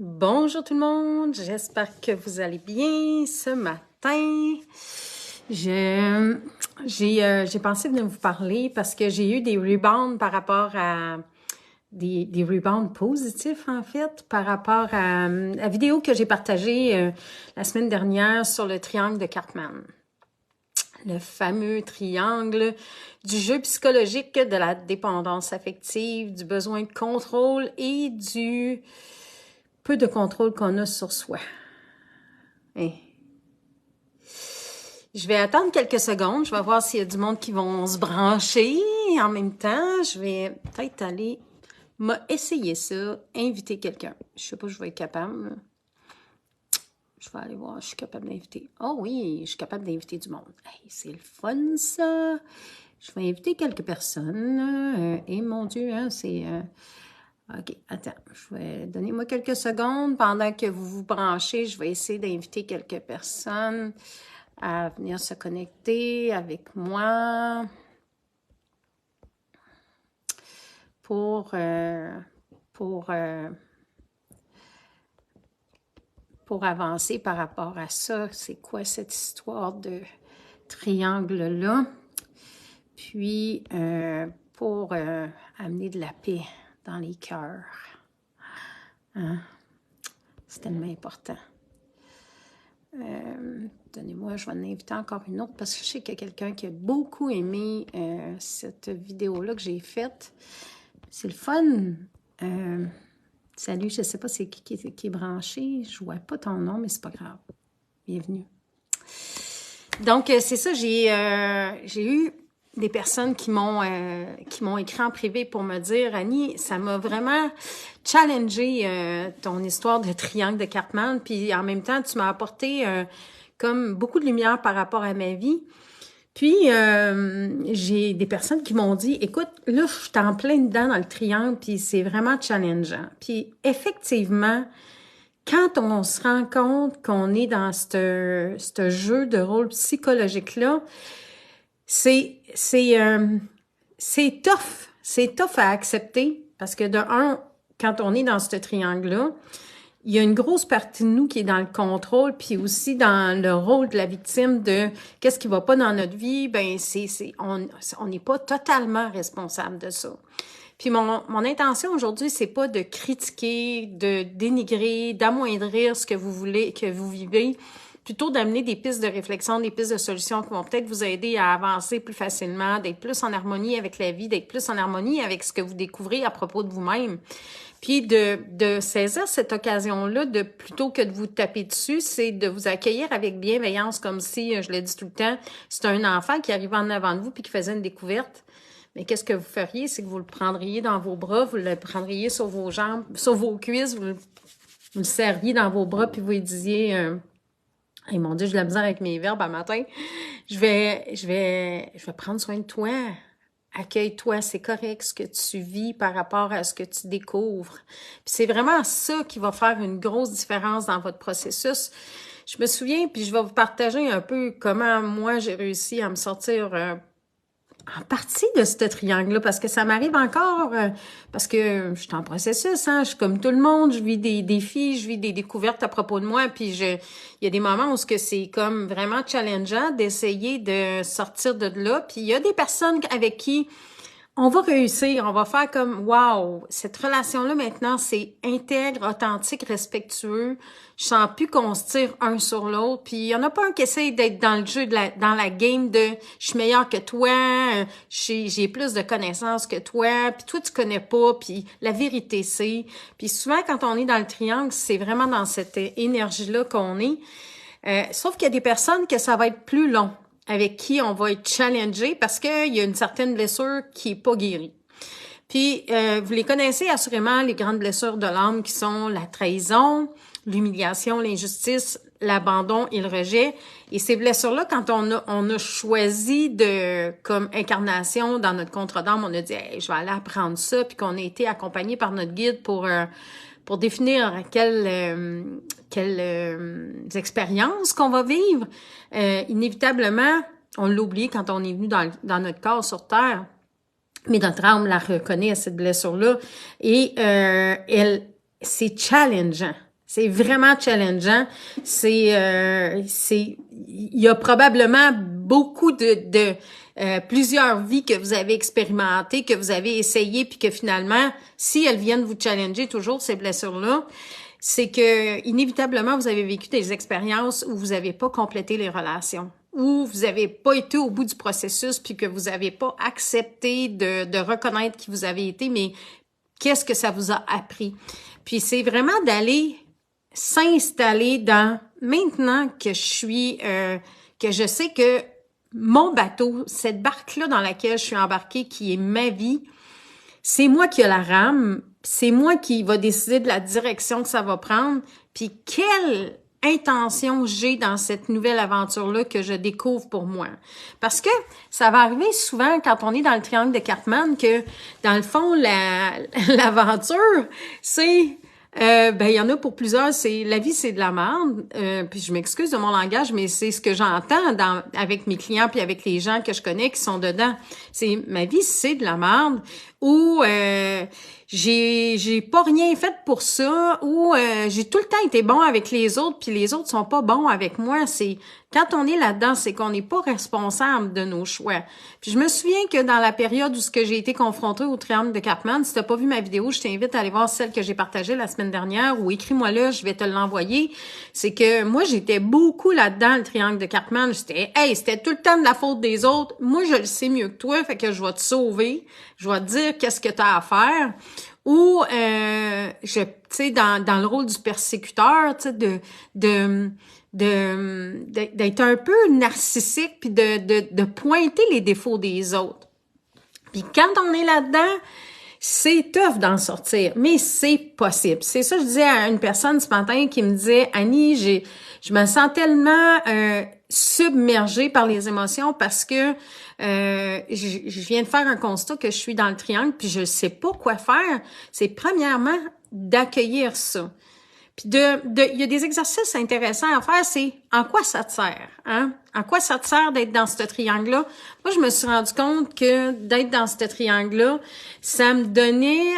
Bonjour tout le monde, j'espère que vous allez bien ce matin. J'ai pensé venir vous parler parce que j'ai eu des rebounds par rapport à des rebounds positifs en fait par rapport à la vidéo que j'ai partagée la semaine dernière sur le triangle de Cartman. Le fameux triangle du jeu psychologique, de la dépendance affective, du besoin de contrôle et du peu de contrôle qu'on a sur soi. Hein. Je vais attendre quelques secondes. Je vais voir s'il y a du monde qui vont se brancher en même temps. Je vais peut-être aller essayer ça, inviter quelqu'un. Je sais pas si je vais être capable. Je vais aller voir, je suis capable d'inviter. Oh oui, je suis capable d'inviter du monde. Hey, c'est le fun, ça! Je vais inviter quelques personnes. Et mon Dieu, hein, c'est... OK, attends, donnez-moi quelques secondes. Pendant que vous vous branchez, je vais essayer d'inviter quelques personnes à venir se connecter avec moi pour avancer par rapport à ça. C'est quoi cette histoire de triangle-là? Puis, pour amener de la paix dans les cœurs. Hein? C'est tellement important. Donnez-moi, je vais en inviter encore une autre parce que je sais qu'il y a quelqu'un qui a beaucoup aimé cette vidéo-là que j'ai faite. C'est le fun. Salut, je ne sais pas c'est qui est branché. Je ne vois pas ton nom, mais c'est pas grave. Bienvenue. Donc, c'est ça, j'ai eu des personnes qui m'ont écrit en privé pour me dire « Annie, ça m'a vraiment challengé ton histoire de triangle de Cartman, puis en même temps, tu m'as apporté comme beaucoup de lumière par rapport à ma vie. » Puis, j'ai des personnes qui m'ont dit « Écoute, là, je suis en plein dedans dans le triangle, puis c'est vraiment challengeant. » Puis, effectivement, quand on se rend compte qu'on est dans ce jeu de rôle psychologique-là, c'est tough. C'est tough à accepter parce que de un, quand on est dans ce triangle-là, il y a une grosse partie de nous qui est dans le contrôle, puis aussi dans le rôle de la victime de qu'est-ce qui va pas dans notre vie. Ben on n'est pas totalement responsable de ça. Puis mon intention aujourd'hui, c'est pas de critiquer, de dénigrer, d'amoindrir ce que vous voulez, que vous vivez, plutôt d'amener des pistes de réflexion, des pistes de solutions qui vont peut-être vous aider à avancer plus facilement, d'être plus en harmonie avec la vie, d'être plus en harmonie avec ce que vous découvrez à propos de vous-même. Puis de saisir cette occasion-là, plutôt que de vous taper dessus, c'est de vous accueillir avec bienveillance, comme si, je le dis tout le temps, c'est un enfant qui arrivait en avant de vous puis qui faisait une découverte. Mais qu'est-ce que vous feriez? C'est que vous le prendriez dans vos bras, vous le prendriez sur vos jambes, sur vos cuisses, vous le serriez dans vos bras, puis vous lui disiez hey, mon Dieu, j'ai de la misère avec mes verbes à matin. Je vais prendre soin de toi. Accueille-toi, c'est correct ce que tu vis par rapport à ce que tu découvres. Puis c'est vraiment ça qui va faire une grosse différence dans votre processus. Je me souviens, puis je vais vous partager un peu comment moi j'ai réussi à me sortir en partie de ce triangle-là, parce que ça m'arrive encore, parce que je suis en processus, hein, je suis comme tout le monde, je vis des défis, je vis des découvertes à propos de moi, puis il y a des moments où c'est comme vraiment challengeant d'essayer de sortir de là, puis il y a des personnes avec qui on va réussir, on va faire comme wow, cette relation-là maintenant, c'est intègre, authentique, respectueux. Je sens plus qu'on se tire un sur l'autre. Puis il y en a pas un qui essaie d'être dans le jeu, dans la game de je suis meilleur que toi, j'ai plus de connaissances que toi, puis toi tu connais pas, puis la vérité c'est. Puis souvent quand on est dans le triangle, c'est vraiment dans cette énergie-là qu'on est. Sauf qu'il y a des personnes que ça va être plus long, avec qui on va être challengé parce qu'il y a une certaine blessure qui est pas guérie. Puis, vous les connaissez assurément, les grandes blessures de l'âme qui sont la trahison, l'humiliation, l'injustice, l'abandon et le rejet. Et ces blessures-là, quand on a choisi comme incarnation dans notre contre-d'âme, on a dit hey, « je vais aller apprendre ça », puis qu'on a été accompagné par notre guide pour définir quelles expériences qu'on va vivre. Inévitablement, on l'a oublié quand on est venu dans notre corps sur Terre, mais notre âme la reconnaît à cette blessure-là et c'est challengeant. C'est vraiment challengeant. Il y a probablement beaucoup de plusieurs vies que vous avez expérimentées, que vous avez essayées, puis que finalement, si elles viennent vous challenger toujours, ces blessures-là, c'est que inévitablement, vous avez vécu des expériences où vous n'avez pas complété les relations, où vous n'avez pas été au bout du processus, puis que vous n'avez pas accepté de reconnaître qui vous avez été, mais qu'est-ce que ça vous a appris. Puis c'est vraiment d'aller s'installer dans, maintenant que que je sais que mon bateau, cette barque-là dans laquelle je suis embarquée, qui est ma vie, c'est moi qui ai la rame, c'est moi qui va décider de la direction que ça va prendre, puis quelle intention j'ai dans cette nouvelle aventure-là que je découvre pour moi. Parce que ça va arriver souvent quand on est dans le triangle de Cartman que, dans le fond, l'aventure, c'est... il y en a pour plusieurs, c'est la vie, c'est de la merde. Puis je m'excuse de mon langage, mais c'est ce que j'entends avec mes clients puis avec les gens que je connais qui sont dedans. C'est ma vie, c'est de la merde. Ou j'ai pas rien fait pour ça. Ou j'ai tout le temps été bon avec les autres puis les autres sont pas bons avec moi. C'est quand on est là-dedans, c'est qu'on n'est pas responsable de nos choix. Puis je me souviens que dans la période où j'ai été confrontée au triangle de Cartman, si t'as pas vu ma vidéo, je t'invite à aller voir celle que j'ai partagée la semaine dernière ou écris-moi là, je vais te l'envoyer. C'est que moi, j'étais beaucoup là-dedans, le triangle de Cartman. C'était tout le temps de la faute des autres. Moi, je le sais mieux que toi, fait que je vais te sauver. Je vais te dire qu'est-ce que t'as à faire. Ou, tu sais, dans le rôle du persécuteur, tu sais, d'être un peu narcissique puis de pointer les défauts des autres. Puis quand on est là-dedans, c'est tough d'en sortir, mais c'est possible. C'est ça que je disais à une personne ce matin qui me disait, Annie, je me sens tellement submergée par les émotions parce que je viens de faire un constat que je suis dans le triangle puis je sais pas quoi faire. C'est premièrement d'accueillir ça. Puis il y a des exercices intéressants à faire, c'est en quoi ça te sert, hein? En quoi ça te sert d'être dans ce triangle-là? Moi, je me suis rendu compte que d'être dans ce triangle-là, ça me donnait,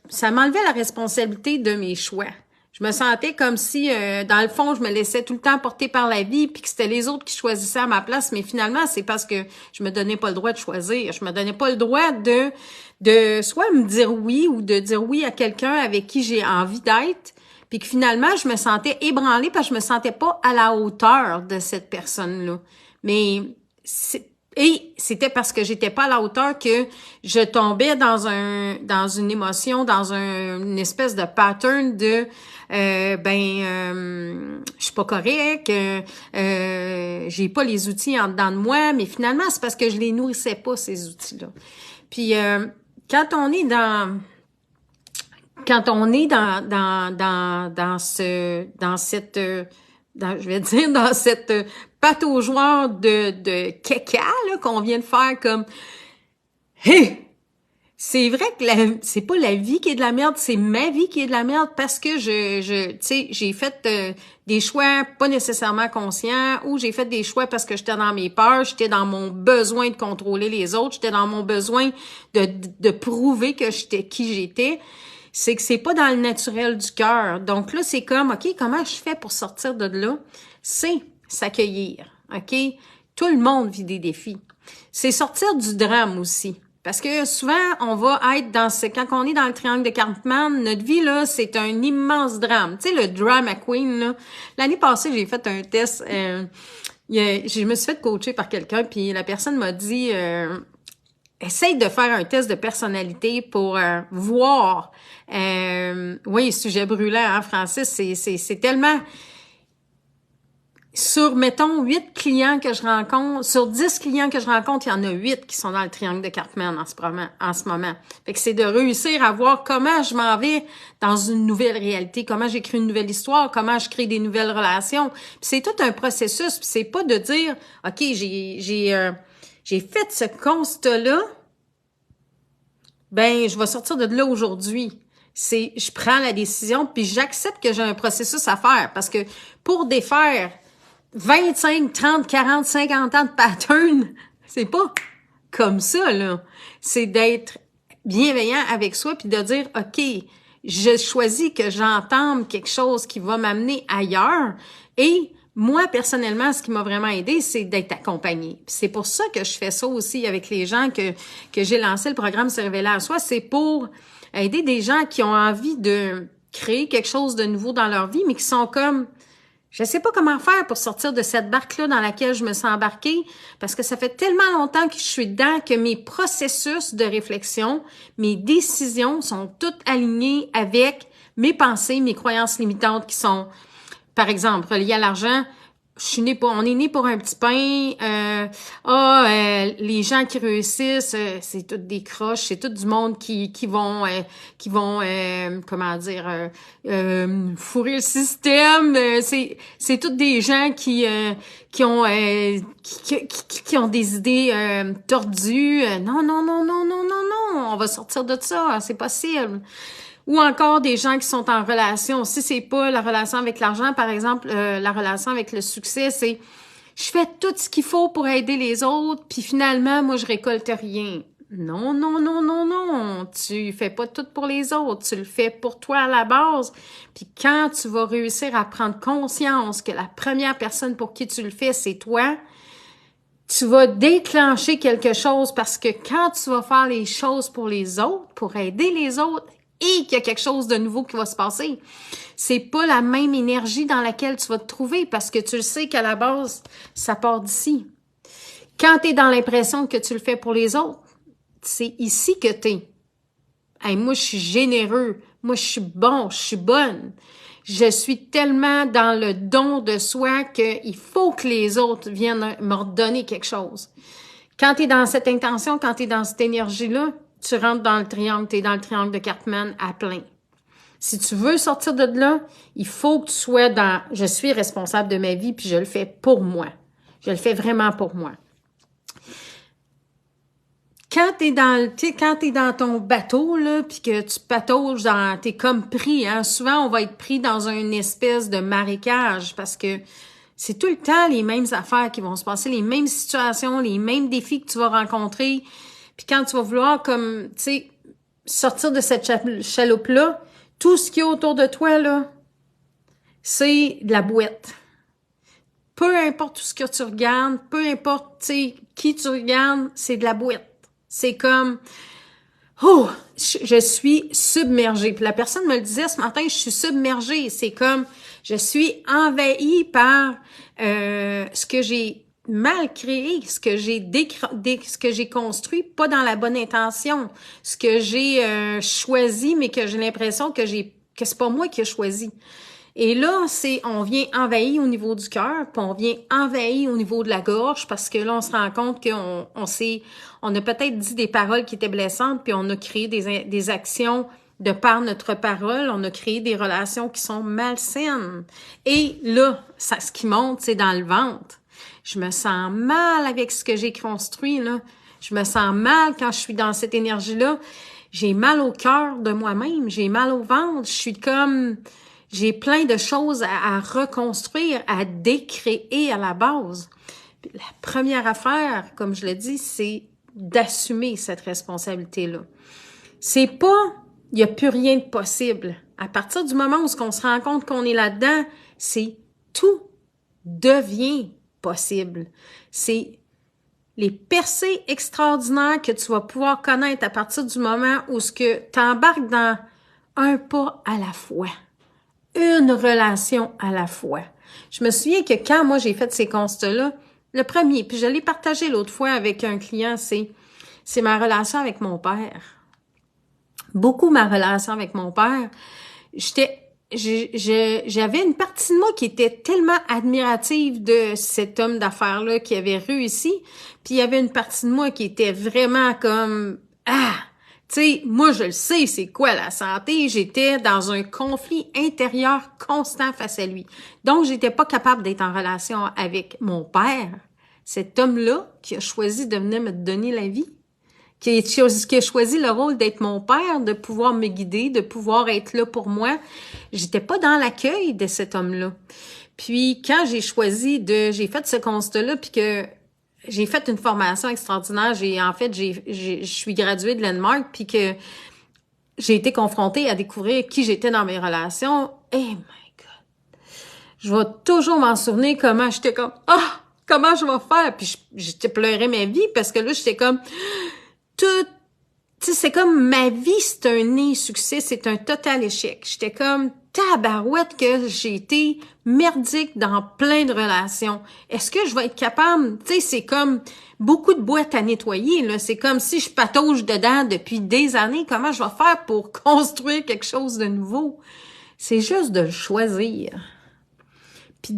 ça m'enlevait la responsabilité de mes choix. Je me sentais comme si, dans le fond, je me laissais tout le temps porter par la vie, puis que c'était les autres qui choisissaient à ma place. Mais finalement, c'est parce que je me donnais pas le droit de choisir. Je me donnais pas le droit de soit me dire oui ou de dire oui à quelqu'un avec qui j'ai envie d'être. Puis que finalement, je me sentais ébranlée parce que je me sentais pas à la hauteur de cette personne-là. Mais c'était parce que j'étais pas à la hauteur que je tombais dans une émotion, dans une espèce de pattern de je suis pas correct, j'ai pas les outils en dedans de moi, mais finalement, c'est parce que je les nourrissais pas, ces outils-là. Puis quand on est dans cette pataugeoire de caca là qu'on vient de faire comme hey, c'est vrai que c'est pas la vie qui est de la merde, c'est ma vie qui est de la merde parce que tu sais, j'ai fait des choix pas nécessairement conscients ou j'ai fait des choix parce que j'étais dans mes peurs, j'étais dans mon besoin de contrôler les autres, j'étais dans mon besoin de prouver que j'étais qui j'étais. C'est que c'est pas dans le naturel du cœur. Donc là, c'est comme, OK, comment je fais pour sortir de là? C'est s'accueillir, OK? Tout le monde vit des défis. C'est sortir du drame aussi. Parce que souvent, on va être quand on est dans le triangle de Cartman, notre vie, là, c'est un immense drame. Tu sais, le drama queen, là. L'année passée, j'ai fait un test, je me suis fait coacher par quelqu'un, puis la personne m'a dit, essaye de faire un test de personnalité pour voir. Oui, sujet brûlant, hein, Francis, c'est tellement... Sur, mettons, 8 clients que je rencontre, sur 10 clients que je rencontre, il y en a 8 qui sont dans le triangle de Cartman en ce moment. Fait que c'est de réussir à voir comment je m'en vais dans une nouvelle réalité, comment j'écris une nouvelle histoire, comment je crée des nouvelles relations. Puis c'est tout un processus, puis c'est pas de dire, OK, j'ai fait ce constat-là, je vais sortir de là aujourd'hui. Je prends la décision, puis j'accepte que j'ai un processus à faire, parce que pour défaire 25, 30, 40, 50 ans de pattern, c'est pas comme ça, là. C'est d'être bienveillant avec soi, puis de dire, OK, je choisis que j'entame quelque chose qui va m'amener ailleurs. Et moi, personnellement, ce qui m'a vraiment aidé, c'est d'être accompagnée. C'est pour ça que je fais ça aussi avec les gens que j'ai lancé le programme Se révéler à soi. C'est pour aider des gens qui ont envie de créer quelque chose de nouveau dans leur vie, mais qui sont comme, je sais pas comment faire pour sortir de cette barque-là dans laquelle je me sens embarquée, parce que ça fait tellement longtemps que je suis dedans que mes processus de réflexion, mes décisions sont toutes alignées avec mes pensées, mes croyances limitantes qui sont, par exemple, reliées à l'argent. On est né pour un petit pain. Les gens qui réussissent, c'est toutes des croches, c'est tout du monde qui vont comment dire, fourrer le système. C'est toutes des gens qui ont des idées tordues. Non, non, non, non, non, non, non. On va sortir de ça. C'est possible. Ou encore des gens qui sont en relation. Si c'est pas la relation avec l'argent, par exemple, la relation avec le succès, c'est je fais tout ce qu'il faut pour aider les autres, puis finalement, moi, je récolte rien. Non, non, non, non, non. Tu fais pas tout pour les autres. Tu le fais pour toi à la base. Puis quand tu vas réussir à prendre conscience que la première personne pour qui tu le fais, c'est toi, tu vas déclencher quelque chose parce que quand tu vas faire les choses pour les autres, pour aider les autres, et qu'il y a quelque chose de nouveau qui va se passer. C'est pas la même énergie dans laquelle tu vas te trouver parce que tu le sais qu'à la base, ça part d'ici. Quand tu es dans l'impression que tu le fais pour les autres, c'est ici que tu es. Hey, moi, je suis généreux. Moi, je suis bon. Je suis bonne. Je suis tellement dans le don de soi qu'il faut que les autres viennent me redonner quelque chose. Quand tu es dans cette intention, quand tu es dans cette énergie-là, tu rentres dans le triangle, tu es dans le triangle de Cartman à plein. Si tu veux sortir de là, il faut que tu sois dans « je suis responsable de ma vie puis je le fais pour moi ». Je le fais vraiment pour moi. Quand t'es dans ton bateau, là, puis que tu patauges t'es comme pris, hein. Souvent, on va être pris dans une espèce de marécage parce que c'est tout le temps les mêmes affaires qui vont se passer, les mêmes situations, les mêmes défis que tu vas rencontrer. Puis quand tu vas vouloir, comme, tu sais, sortir de cette chaloupe-là, tout ce qui est autour de toi, là, c'est de la bouette. Peu importe tout ce que tu regardes, peu importe, tu sais, qui tu regardes, c'est de la bouette. C'est comme, oh, je suis submergée. Puis la personne me le disait ce matin, je suis submergée. C'est comme, je suis envahie par ce que j'ai mal créé, ce que j'ai construit, pas dans la bonne intention, ce que j'ai choisi, mais que j'ai l'impression que c'est pas moi qui ai choisi. Et là, on vient envahir au niveau du cœur, puis on vient envahir au niveau de la gorge, parce que là, on se rend compte qu'on a peut-être dit des paroles qui étaient blessantes, puis on a créé des actions de par notre parole, on a créé des relations qui sont malsaines. Et là, ce qui monte, c'est dans le ventre. Je me sens mal avec ce que j'ai construit, là. Je me sens mal quand je suis dans cette énergie-là. J'ai mal au cœur de moi-même, j'ai mal au ventre, je suis comme... J'ai plein de choses à reconstruire, à décréer à la base. La première affaire, comme je l'ai dit, c'est d'assumer cette responsabilité-là. C'est pas, il n'y a plus rien de possible. À partir du moment où on se rend compte qu'on est là-dedans, c'est tout devient possible. C'est les percées extraordinaires que tu vas pouvoir connaître à partir du moment où tu embarques dans un pas à la fois. Une relation à la fois. Je me souviens que quand moi j'ai fait ces constats-là, le premier, puis je l'ai partagé l'autre fois avec un client, c'est ma relation avec mon père. Beaucoup ma relation avec mon père. J'avais une partie de moi qui était tellement admirative de cet homme d'affaires-là qui avait réussi, puis il y avait une partie de moi qui était vraiment comme tu sais, moi, je le sais, c'est quoi la santé. J'étais dans un conflit intérieur constant face à lui. Donc, j'étais pas capable d'être en relation avec mon père, cet homme-là qui a choisi de venir me donner la vie, qui a choisi le rôle d'être mon père, de pouvoir me guider, de pouvoir être là pour moi. J'étais pas dans l'accueil de cet homme-là. Puis, quand j'ai fait ce constat-là, puis que j'ai fait une formation extraordinaire. Je suis graduée de Landmark, puis que j'ai été confrontée à découvrir qui j'étais dans mes relations. Eh my God! Je vais toujours m'en souvenir comment j'étais comme « Ah! Comment je vais faire? » Puis j'étais pleuré ma vie parce que là, j'étais comme tout... Tu sais, c'est comme ma vie, c'est un insuccès, c'est un total échec. J'étais comme tabarouette que j'ai été merdique dans plein de relations. Est-ce que je vais être capable? Tu sais, c'est comme beaucoup de boîtes à nettoyer, là. C'est comme si je patauge dedans depuis des années. Comment je vais faire pour construire quelque chose de nouveau? C'est juste de le choisir. Puis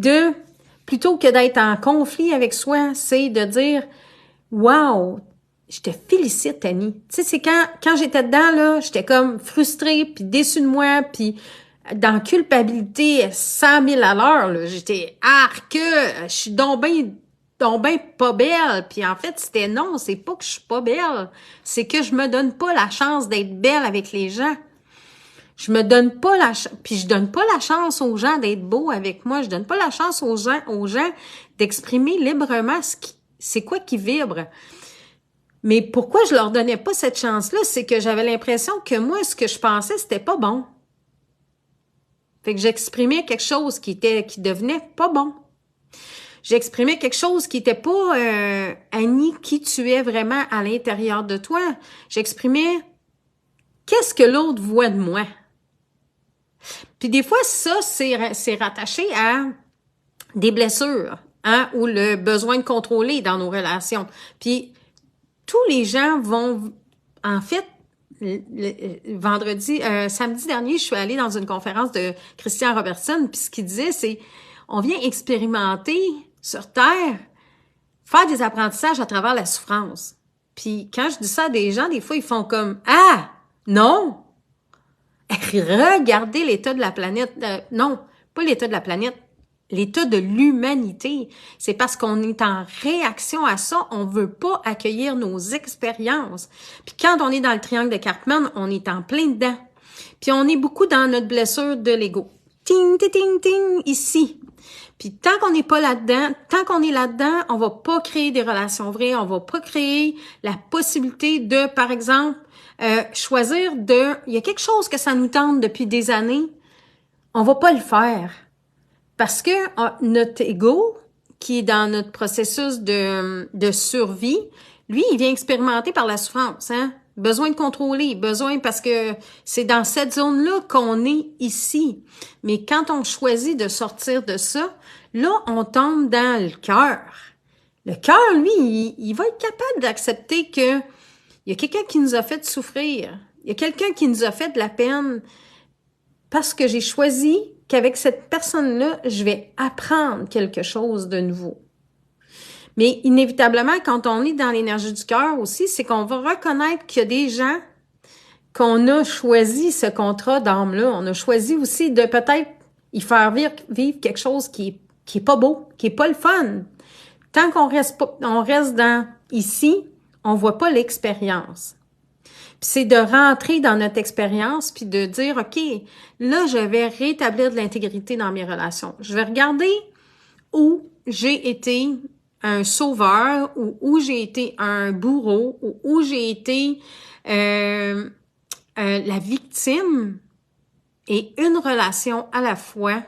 plutôt que d'être en conflit avec soi, c'est de dire « Wow! » Je te félicite, Annie. Tu sais, c'est quand j'étais dedans, là, j'étais comme frustrée, puis déçue de moi, puis dans culpabilité 100 000 à l'heure, là. J'étais arc, je suis donc ben pas belle. Puis en fait, c'était non, c'est pas que je suis pas belle. C'est que je me donne pas la chance d'être belle avec les gens. Je me donne pas puis je donne pas la chance aux gens d'être beaux avec moi. Je donne pas la chance aux gens d'exprimer librement c'est quoi qui vibre. Mais pourquoi je leur donnais pas cette chance-là? C'est que j'avais l'impression que moi, ce que je pensais, c'était pas bon. Fait que j'exprimais quelque chose qui devenait pas bon. J'exprimais quelque chose qui était pas Annie, qui tu es vraiment à l'intérieur de toi. J'exprimais qu'est-ce que l'autre voit de moi. Puis des fois, ça, c'est rattaché à des blessures, hein, ou le besoin de contrôler dans nos relations. Puis tous les gens vont, en fait, samedi dernier, je suis allée dans une conférence de Christian Robertson, puis ce qu'il disait, c'est, on vient expérimenter sur Terre, faire des apprentissages à travers la souffrance. Puis quand je dis ça à des gens, des fois, ils font comme, ah, non! Regardez l'état de la planète. Non, pas l'état de la planète. L'état de l'humanité. C'est parce qu'on est en réaction à ça, on veut pas accueillir nos expériences. Puis quand on est dans le triangle de Karpman, on est en plein dedans. Puis on est beaucoup dans notre blessure de l'ego. Ting, ting, ting, ting, ici. Puis tant qu'on n'est pas là-dedans, tant qu'on est là-dedans, on va pas créer des relations vraies, on va pas créer la possibilité de, par exemple, choisir il y a quelque chose que ça nous tente depuis des années, on va pas le faire. Parce que notre ego, qui est dans notre processus de survie, lui, il vient expérimenter par la souffrance, hein? Besoin de contrôler, parce que c'est dans cette zone-là qu'on est ici. Mais quand on choisit de sortir de ça, là, on tombe dans le cœur. Le cœur, lui, il va être capable d'accepter que il y a quelqu'un qui nous a fait souffrir. Il y a quelqu'un qui nous a fait de la peine parce que j'ai choisi qu'avec cette personne-là, je vais apprendre quelque chose de nouveau. Mais inévitablement, quand on est dans l'énergie du cœur aussi, c'est qu'on va reconnaître qu'il y a des gens qu'on a choisi ce contrat d'âme-là. On a choisi aussi de peut-être y faire vivre quelque chose qui est pas beau, qui est pas le fun. Tant qu'on reste dans ici, on voit pas l'expérience. Puis c'est de rentrer dans notre expérience puis de dire, OK, là, je vais rétablir de l'intégrité dans mes relations. Je vais regarder où j'ai été un sauveur ou où j'ai été un bourreau ou où j'ai été la victime et une relation à la fois,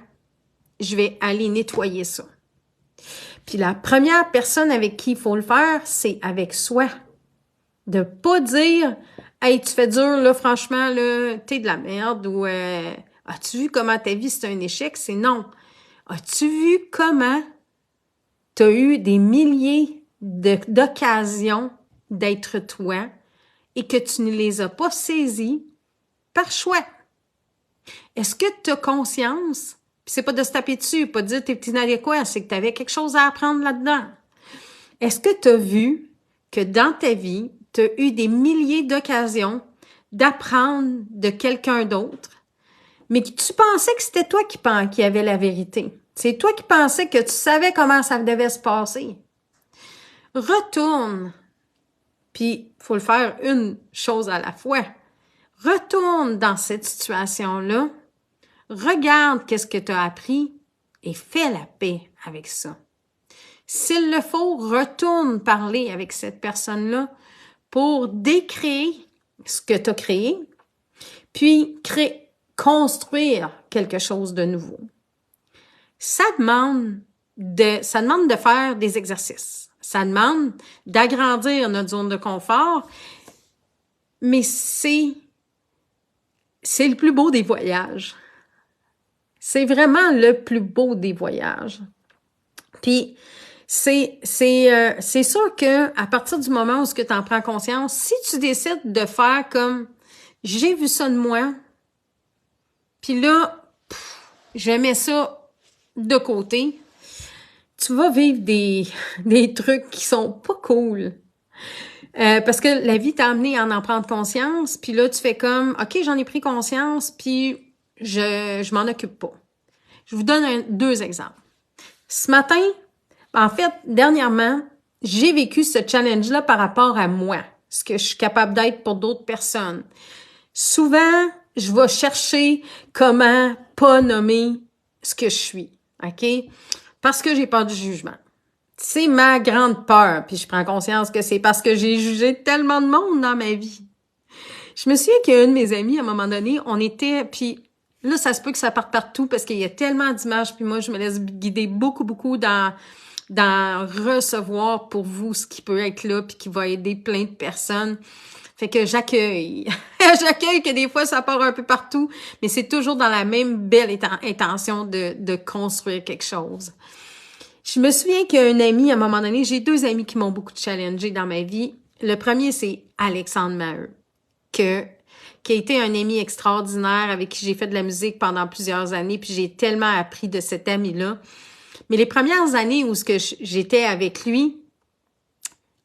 je vais aller nettoyer ça. Puis la première personne avec qui il faut le faire, c'est avec soi. De pas dire « Hey, tu fais dur, là, franchement, là, t'es de la merde » ou « As-tu vu comment ta vie, c'est un échec? » C'est non. As-tu vu comment t'as eu des milliers d'occasions d'être toi et que tu ne les as pas saisies par choix? Est-ce que tu as conscience? Puis c'est pas de se taper dessus, pas de dire t'es inadéquat, c'est que tu avais quelque chose à apprendre là-dedans. Est-ce que tu as vu que dans ta vie, tu as eu des milliers d'occasions d'apprendre de quelqu'un d'autre, mais que tu pensais que c'était toi qui avait la vérité. C'est toi qui pensais que tu savais comment ça devait se passer. Retourne, puis il faut le faire une chose à la fois. Retourne dans cette situation-là, regarde qu'est-ce que tu as appris et fais la paix avec ça. S'il le faut, retourne parler avec cette personne-là pour décréer ce que tu as créé, puis construire quelque chose de nouveau. Ça demande de faire des exercices. Ça demande d'agrandir notre zone de confort, mais c'est le plus beau des voyages. C'est vraiment le plus beau des voyages. Puis, c'est sûr que à partir du moment où tu en prends conscience, si tu décides de faire comme « j'ai vu ça de moi », puis là, je mets ça de côté, tu vas vivre des trucs qui sont pas cool. Parce que la vie t'a amené à en prendre conscience, puis là, tu fais comme « OK, j'en ai pris conscience, puis je m'en occupe pas. » Je vous donne deux exemples. Ce matin, en fait, dernièrement, j'ai vécu ce challenge-là par rapport à moi, ce que je suis capable d'être pour d'autres personnes. Souvent, je vais chercher comment pas nommer ce que je suis, OK? Parce que j'ai peur du jugement. C'est ma grande peur, puis je prends conscience que c'est parce que j'ai jugé tellement de monde dans ma vie. Je me souviens qu'un de mes amis, à un moment donné, on était, puis là, ça se peut que ça parte partout parce qu'il y a tellement d'images, puis moi, je me laisse guider beaucoup dans recevoir pour vous ce qui peut être là, puis qui va aider plein de personnes. Fait que j'accueille. J'accueille que des fois, ça part un peu partout, mais c'est toujours dans la même belle intention de construire quelque chose. Je me souviens qu'un ami, à un moment donné, j'ai deux amis qui m'ont beaucoup challengé dans ma vie. Le premier, c'est Alexandre Maheu, qui a été un ami extraordinaire avec qui j'ai fait de la musique pendant plusieurs années, puis j'ai tellement appris de cet ami-là. Mais les premières années où j'étais avec lui,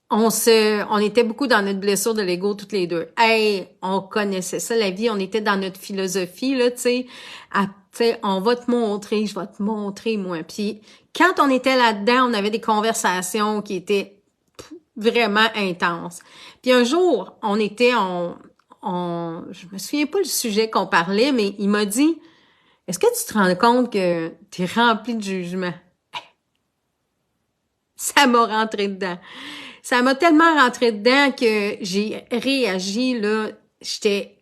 on était beaucoup dans notre blessure de l'ego toutes les deux. Hey, on connaissait ça, la vie, on était dans notre philosophie, là, tu sais, on va te montrer, je vais te montrer, moi. Puis quand on était là-dedans, on avait des conversations qui étaient vraiment intenses. Puis un jour, je me souviens pas le sujet qu'on parlait, mais il m'a dit, est-ce que tu te rends compte que tu es rempli de jugement? Ça m'a rentré dedans. Ça m'a tellement rentré dedans que j'ai réagi, là. J'étais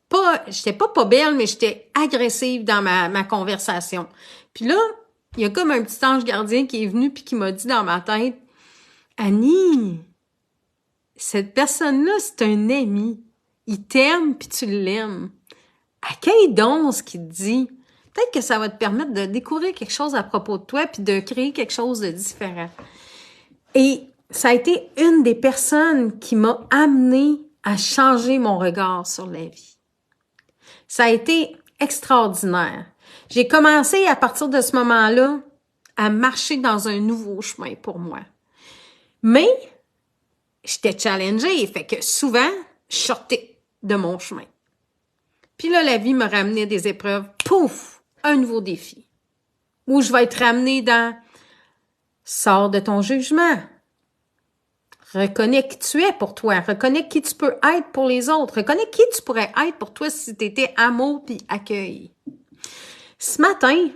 pas belle, mais j'étais agressive dans ma conversation. Puis là, il y a comme un petit ange gardien qui est venu puis qui m'a dit dans ma tête, Annie, cette personne-là, c'est un ami. Il t'aime puis tu l'aimes. Accueille donc ce qu'il te dit. Peut-être que ça va te permettre de découvrir quelque chose à propos de toi puis de créer quelque chose de différent. Et ça a été une des personnes qui m'a amené à changer mon regard sur la vie. Ça a été extraordinaire. J'ai commencé à partir de ce moment-là à marcher dans un nouveau chemin pour moi. Mais j'étais challengée, fait que souvent, je sortais de mon chemin. Puis là, la vie me ramenait des épreuves. Pouf! Un nouveau défi. Où je vais être ramenée dans « Sors de ton jugement ». Reconnais qui tu es pour toi. Reconnais qui tu peux être pour les autres. Reconnais qui tu pourrais être pour toi si tu étais amour puis accueil. Ce matin,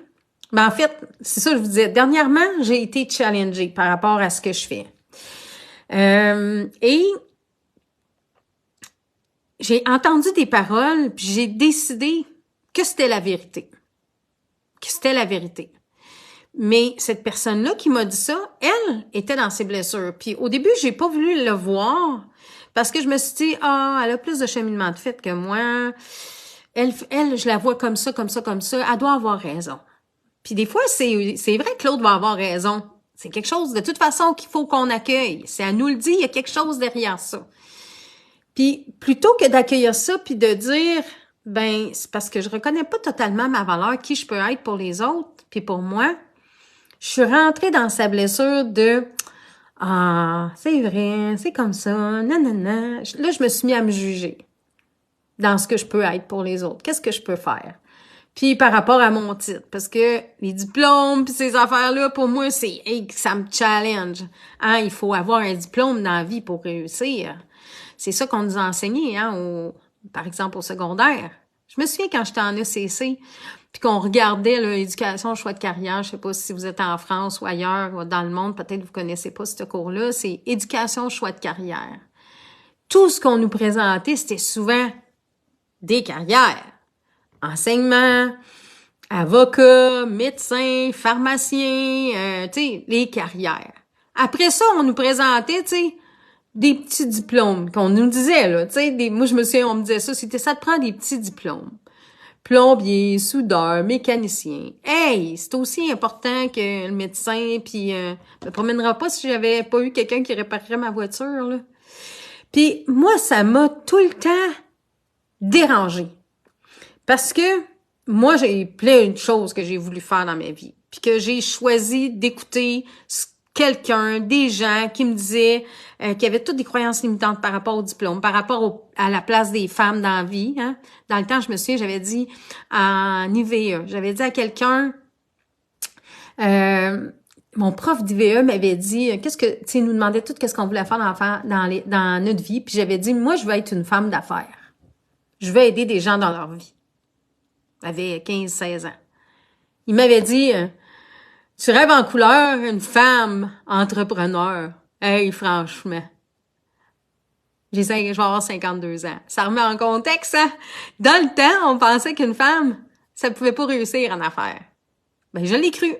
en fait, c'est ça que je vous disais. Dernièrement, j'ai été challengée par rapport à ce que je fais. Et j'ai entendu des paroles puis j'ai décidé que c'était la vérité. Que c'était la vérité. Mais cette personne-là qui m'a dit ça, elle était dans ses blessures. Puis au début, j'ai pas voulu le voir parce que je me suis dit, elle a plus de cheminement de fait que moi. Elle, je la vois comme ça. Elle doit avoir raison. Puis des fois, c'est vrai que l'autre va avoir raison. C'est quelque chose de toute façon qu'il faut qu'on accueille. Si elle nous le dit, il y a quelque chose derrière ça. Puis plutôt que d'accueillir ça puis de dire, ben c'est parce que je reconnais pas totalement ma valeur, qui je peux être pour les autres, puis pour moi. Je suis rentrée dans sa blessure de « Ah, c'est vrai, c'est comme ça, nanana. » Là, je me suis mis à me juger dans ce que je peux être pour les autres. Qu'est-ce que je peux faire? Puis par rapport à mon titre, parce que les diplômes puis ces affaires-là, pour moi, ça me challenge. Hein, il faut avoir un diplôme dans la vie pour réussir. C'est ça qu'on nous a enseigné, hein, par exemple au secondaire. Je me souviens quand j'étais en ECC, puis qu'on regardait l'éducation, choix de carrière, je sais pas si vous êtes en France ou ailleurs ou dans le monde, peut-être vous connaissez pas ce cours-là, c'est éducation, choix de carrière. Tout ce qu'on nous présentait, c'était souvent des carrières. Enseignement, avocat, médecin, pharmacien, tu sais, les carrières. Après ça, on nous présentait, tu sais, des petits diplômes qu'on nous disait, là, tu sais, moi, je me souviens, on me disait ça, ça te prend des petits diplômes. Plombier, soudeur, mécanicien. Hey, c'est aussi important que le médecin, puis me promènera pas si j'avais pas eu quelqu'un qui réparerait ma voiture, là. Puis moi, ça m'a tout le temps dérangée. Parce que moi, j'ai plein de choses que j'ai voulu faire dans ma vie. Puis que j'ai choisi d'écouter quelqu'un, des gens qui me disaient qu'il y avait toutes des croyances limitantes par rapport au diplôme, par rapport à la place des femmes dans la vie. Hein. Dans le temps, je me souviens, j'avais dit en IVE, j'avais dit à quelqu'un, mon prof d'IVE m'avait dit, qu'est-ce que, tu sais, nous demandait tout qu'est-ce qu'on voulait faire dans notre vie. Puis j'avais dit, moi, je veux être une femme d'affaires. Je veux aider des gens dans leur vie. J'avais 15-16 ans. Il m'avait dit, tu rêves en couleur, une femme entrepreneur. Hey, franchement. Je vais avoir 52 ans. Ça remet en contexte, hein? Dans le temps, on pensait qu'une femme, ça pouvait pas réussir en affaires. Ben, je l'ai cru.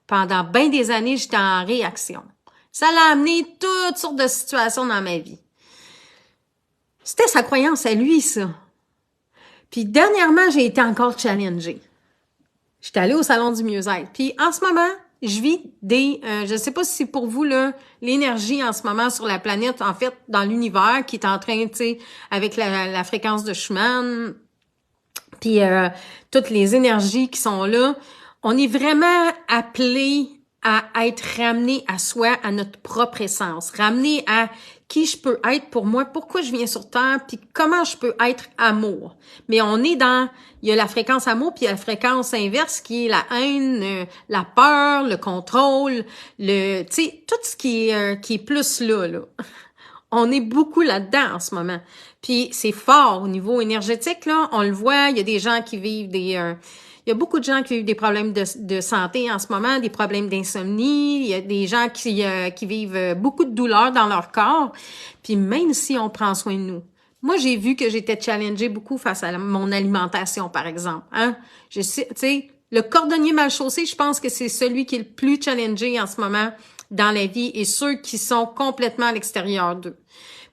Pendant bien des années, j'étais en réaction. Ça l'a amené toutes sortes de situations dans ma vie. C'était sa croyance à lui, ça. Puis dernièrement, j'ai été encore challengée. J'étais allée au salon du mieux-être. Puis en ce moment, je vis je sais pas si c'est pour vous là, l'énergie en ce moment sur la planète, en fait, dans l'univers qui est en train, tu sais, avec la fréquence de Schumann, puis toutes les énergies qui sont là, on est vraiment appelé à être ramené à soi, à notre propre essence, ramené à qui je peux être pour moi, pourquoi je viens sur Terre, puis comment je peux être amour. Mais on est il y a la fréquence amour, puis il y a la fréquence inverse qui est la haine, la peur, le contrôle, tu sais, tout ce qui est plus là. On est beaucoup là-dedans en ce moment. Puis c'est fort au niveau énergétique, là. On le voit, il y a des gens qui vivent il y a beaucoup de gens qui vivent des problèmes de santé en ce moment, des problèmes d'insomnie. Il y a des gens qui vivent beaucoup de douleurs dans leur corps. Puis même si on prend soin de nous. Moi, j'ai vu que j'étais challengée beaucoup face à mon alimentation, par exemple. Hein? Je sais, tu sais, le cordonnier mal chaussé, je pense que c'est celui qui est le plus challengé en ce moment dans la vie et ceux qui sont complètement à l'extérieur d'eux.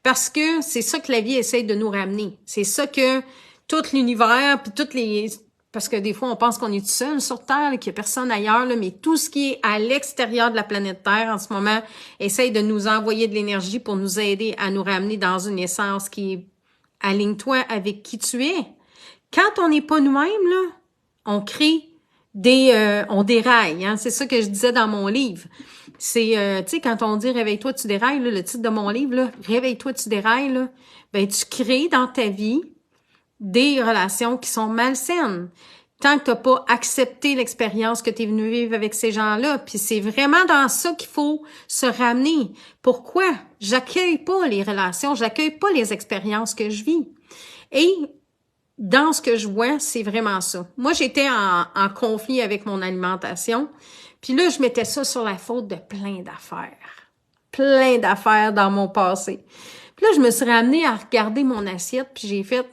Parce que c'est ça que la vie essaie de nous ramener. C'est ça que tout l'univers, puis parce que des fois, on pense qu'on est tout seul sur Terre, qu'il n'y a personne ailleurs, là, mais tout ce qui est à l'extérieur de la planète Terre en ce moment essaye de nous envoyer de l'énergie pour nous aider à nous ramener dans une essence qui est aligne-toi avec qui tu es. Quand on n'est pas nous-mêmes, là, on crée on déraille. Hein? C'est ça que je disais dans mon livre. C'est, tu sais, quand on dit « Réveille-toi, tu dérailles », là, le titre de mon livre, là, « Réveille-toi, tu dérailles », là, ben, tu crées dans ta vie des relations qui sont malsaines. Tant que tu n'as pas accepté l'expérience que tu es venu vivre avec ces gens-là. Puis c'est vraiment dans ça qu'il faut se ramener. Pourquoi? J'accueille pas les relations, j'accueille pas les expériences que je vis. Et dans ce que je vois, c'est vraiment ça. Moi, j'étais en conflit avec mon alimentation. Puis là, je mettais ça sur la faute de plein d'affaires. Plein d'affaires dans mon passé. Puis là, je me suis ramenée à regarder mon assiette, puis j'ai fait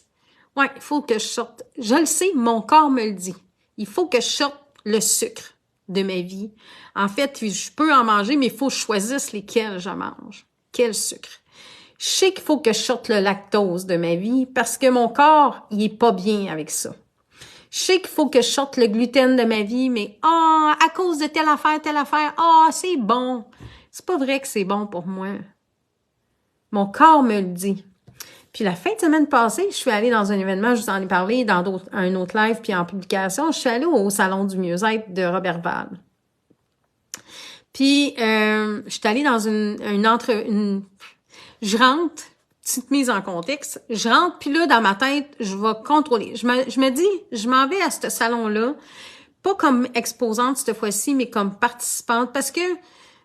« Ouais, il faut que je sorte. » Je le sais, mon corps me le dit. Il faut que je sorte le sucre de ma vie. En fait, je peux en manger, mais il faut que je choisisse lesquels je mange. Quel sucre. Je sais qu'il faut que je sorte le lactose de ma vie parce que mon corps, il est pas bien avec ça. Je sais qu'il faut que je sorte le gluten de ma vie, mais à cause de telle affaire, c'est bon. C'est pas vrai que c'est bon pour moi. Mon corps me le dit. Puis la fin de semaine passée, je suis allée dans un événement, je vous en ai parlé dans un autre live puis en publication, je suis allée au Salon du mieux-être de Roberval. Puis je suis allée dans je rentre, petite mise en contexte, je rentre, puis là, dans ma tête, je vais contrôler. Je me dis, je m'en vais à ce salon-là, pas comme exposante cette fois-ci, mais comme participante, parce que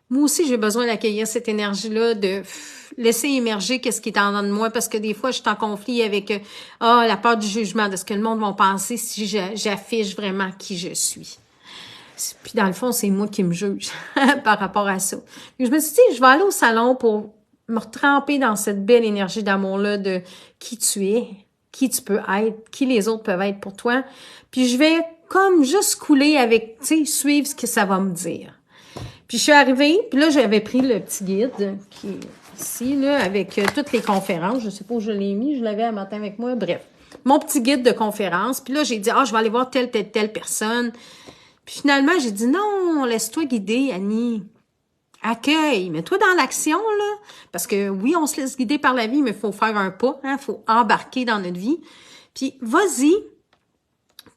moi aussi, j'ai besoin d'accueillir cette énergie-là, de laisser émerger qu'est-ce qui est en dedans de moi, parce que des fois, je suis en conflit avec la peur du jugement, de ce que le monde va penser si j'affiche vraiment qui je suis. Puis dans le fond, c'est moi qui me juge par rapport à ça. Puis je me suis dit, je vais aller au salon pour me retremper dans cette belle énergie d'amour-là de qui tu es, qui tu peux être, qui les autres peuvent être pour toi. Puis je vais comme juste couler avec, tu sais, suivre ce que ça va me dire. Puis je suis arrivée, puis là, j'avais pris le petit guide qui est ici, là, avec toutes les conférences. Je sais pas où je l'ai mis, je l'avais un matin avec moi. Bref, mon petit guide de conférences. Puis là, j'ai dit, je vais aller voir telle personne. Puis finalement, j'ai dit, non, laisse-toi guider, Annie. Accueille, mets-toi dans l'action, là. Parce que oui, on se laisse guider par la vie, mais il faut faire un pas, hein. Faut embarquer dans notre vie. Puis vas-y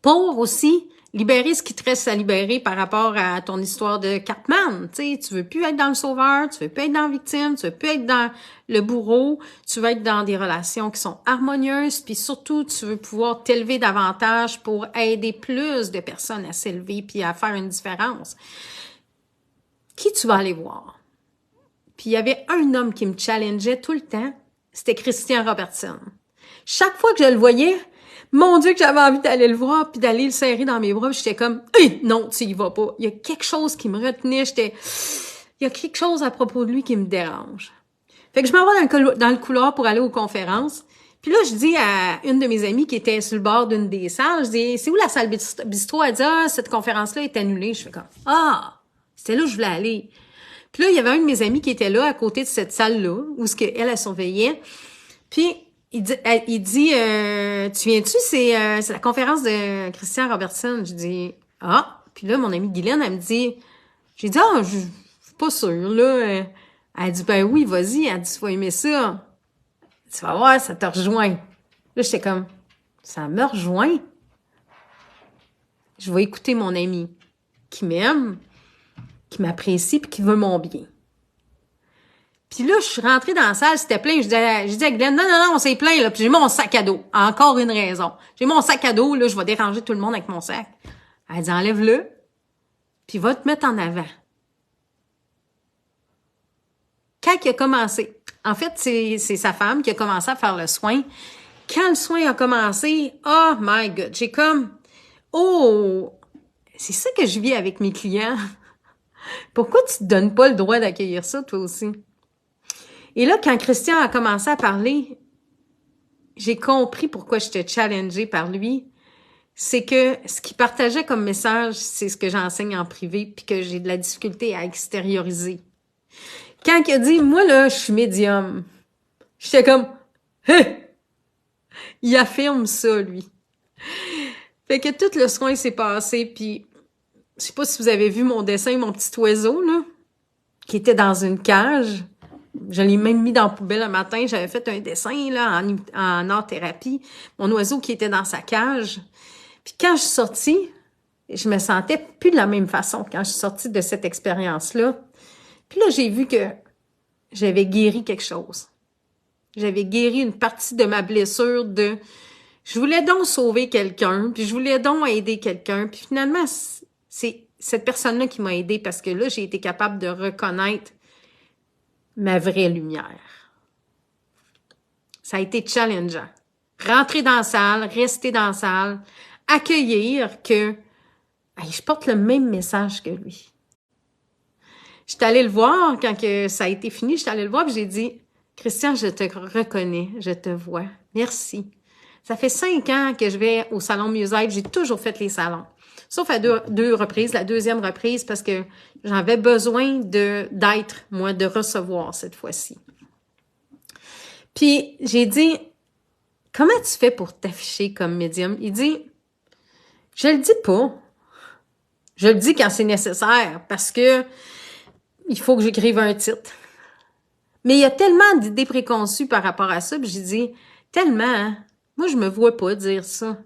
pour aussi libérer ce qui te reste à libérer par rapport à ton histoire de Cartman. Tu sais, tu veux plus être dans le sauveur, tu veux plus être dans la victime, tu veux plus être dans le bourreau, tu veux être dans des relations qui sont harmonieuses, puis surtout, tu veux pouvoir t'élever davantage pour aider plus de personnes à s'élever puis à faire une différence. Qui tu vas aller voir? Puis il y avait un homme qui me challengeait tout le temps, c'était Christian Robertson. Chaque fois que je le voyais, mon Dieu que j'avais envie d'aller le voir puis d'aller le serrer dans mes bras, j'étais comme non, tu y vas pas. Il y a quelque chose qui me retenait, il y a quelque chose à propos de lui qui me dérange. Fait que je m'en vais dans le couloir pour aller aux conférences. Puis là, je dis à une de mes amies qui était sur le bord d'une des salles, je dis c'est où la salle bistrot? Elle dit cette conférence-là est annulée. Je fais comme c'était là où je voulais aller. Puis là, il y avait un de mes amis qui était là, à côté de cette salle-là, où elle surveillait. Puis, il dit tu viens-tu? C'est la conférence de Christian Robertson. Je dis, Puis là, mon amie Guylaine, elle me dit, j'ai dit, je suis pas sûre, là. Elle dit, ben oui, vas-y. Elle dit, tu vas aimer ça. Tu vas voir, ça te rejoint. Là, j'étais comme, ça me rejoint? Je vais écouter mon ami qui m'aime, qui m'apprécie puis qui veut mon bien. Puis là, je suis rentrée dans la salle, c'était plein. J'ai dit à Glenn, non, c'est plein, là. Puis j'ai mon sac à dos. Encore une raison. J'ai mon sac à dos, là, je vais déranger tout le monde avec mon sac. Elle dit, enlève-le, puis va te mettre en avant. Quand il a commencé, en fait, c'est sa femme qui a commencé à faire le soin. Quand le soin a commencé, oh my God, j'ai comme, c'est ça que je vis avec mes clients. Pourquoi tu te donnes pas le droit d'accueillir ça, toi aussi? Et là, quand Christian a commencé à parler, j'ai compris pourquoi j'étais challengée par lui. C'est que ce qu'il partageait comme message, c'est ce que j'enseigne en privé puis que j'ai de la difficulté à extérioriser. Quand il a dit, moi, là, je suis médium, j'étais comme, il affirme ça, lui. Fait que tout le soin s'est passé, puis je sais pas si vous avez vu mon dessin, mon petit oiseau, là, qui était dans une cage. Je l'ai même mis dans la poubelle un matin. J'avais fait un dessin là en art-thérapie. Mon oiseau qui était dans sa cage. Puis quand je suis sortie, je me sentais plus de la même façon quand je suis sortie de cette expérience-là. Puis là, j'ai vu que j'avais guéri quelque chose. J'avais guéri une partie de ma blessure de... Je voulais donc sauver quelqu'un, puis je voulais donc aider quelqu'un. Puis finalement, c'est cette personne-là qui m'a aidée parce que là, j'ai été capable de reconnaître ma vraie lumière. Ça a été challengeant. Rentrer dans la salle, rester dans la salle, accueillir que je porte le même message que lui. J'étais allée le voir quand que ça a été fini, j'étais allée le voir et j'ai dit « Christian, je te reconnais, je te vois. Merci. » Ça fait 5 ans que je vais au salon Mieux-être, j'ai toujours fait les salons. Sauf à deux reprises, la deuxième reprise, parce que j'avais besoin d'être, moi, de recevoir cette fois-ci. Puis, j'ai dit, comment tu fais pour t'afficher comme médium? Il dit, je le dis pas. Je le dis quand c'est nécessaire, parce que il faut que j'écrive un titre. Mais il y a tellement d'idées préconçues par rapport à ça, puis j'ai dit, tellement, hein? Moi, je me vois pas dire ça,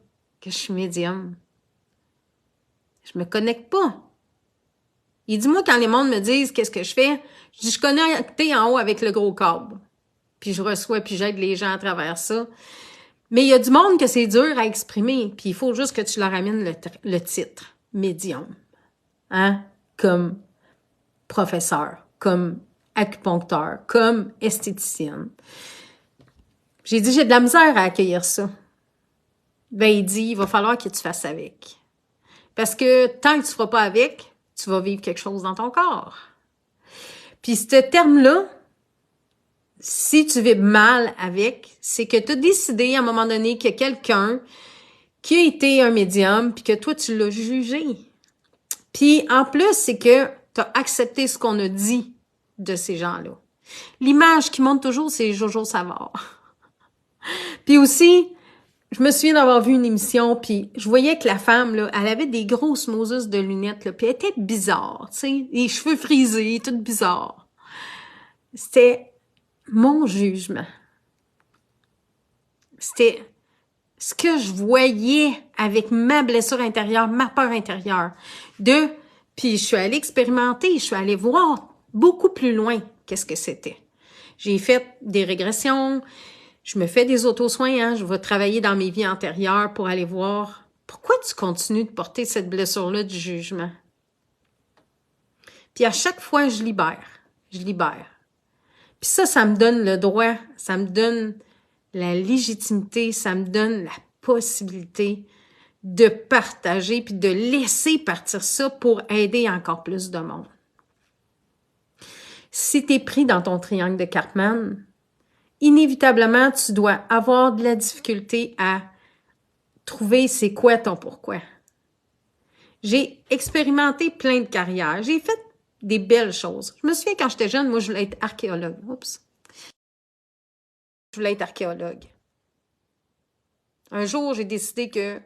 que je suis médium. Je me connecte pas. Il dit, moi, quand les mondes me disent qu'est-ce que je fais, je dis, je connecte en haut avec le gros câble. Puis je reçois, puis j'aide les gens à travers ça. Mais il y a du monde que c'est dur à exprimer, puis il faut juste que tu leur amènes le titre, médium. Hein? Comme professeur, comme acupuncteur, comme esthéticienne. J'ai dit, j'ai de la misère à accueillir ça. Ben, il dit, il va falloir que tu fasses avec. Parce que tant que tu feras pas avec, tu vas vivre quelque chose dans ton corps. Puis ce terme-là, si tu vis mal avec, c'est que tu as décidé à un moment donné qu'il y a quelqu'un qui a été un médium, puis que toi, tu l'as jugé. Puis en plus, c'est que tu as accepté ce qu'on a dit de ces gens-là. L'image qui monte toujours, c'est Jojo Savard. Puis aussi, je me souviens d'avoir vu une émission, puis je voyais que la femme, là, elle avait des grosses Moses de lunettes, là, puis elle était bizarre, tu sais, les cheveux frisés, tout bizarre. C'était mon jugement. C'était ce que je voyais avec ma blessure intérieure, ma peur intérieure. Puis je suis allée expérimenter, je suis allée voir beaucoup plus loin qu'est-ce que c'était. J'ai fait des régressions, je me fais des auto-soins, hein, je vais travailler dans mes vies antérieures pour aller voir pourquoi tu continues de porter cette blessure-là du jugement. Puis à chaque fois, je libère. Puis ça me donne le droit, ça me donne la légitimité, ça me donne la possibilité de partager puis de laisser partir ça pour aider encore plus de monde. Si tu es pris dans ton triangle de Karpman, inévitablement, tu dois avoir de la difficulté à trouver c'est quoi ton pourquoi. J'ai expérimenté plein de carrières. J'ai fait des belles choses. Je me souviens quand j'étais jeune, moi, je voulais être archéologue. Je voulais être archéologue. Un jour, j'ai décidé que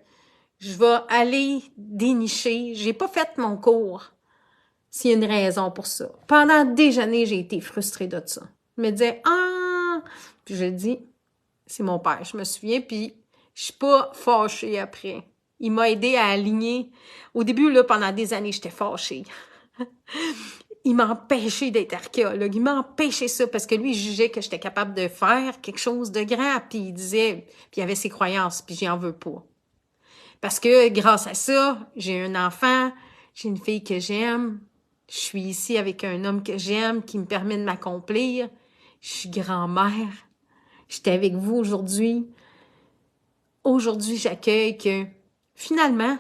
je vais aller dénicher. J'ai pas fait mon cours s'il y a une raison pour ça. Pendant des années, j'ai été frustrée de ça. Je me disais, puis je dis, c'est mon père, je me souviens, puis je suis pas fâchée après. Il m'a aidé à aligner. Au début, là, pendant des années, j'étais fâchée. Il m'a empêché d'être archéologue. Il m'a empêché ça parce que lui, il jugeait que j'étais capable de faire quelque chose de grand. Puis il disait, puis il avait ses croyances, puis j'y en veux pas. Parce que grâce à ça, j'ai un enfant, j'ai une fille que j'aime, je suis ici avec un homme que j'aime qui me permet de m'accomplir. Je suis grand-mère. J'étais avec vous aujourd'hui. Aujourd'hui, j'accueille que finalement,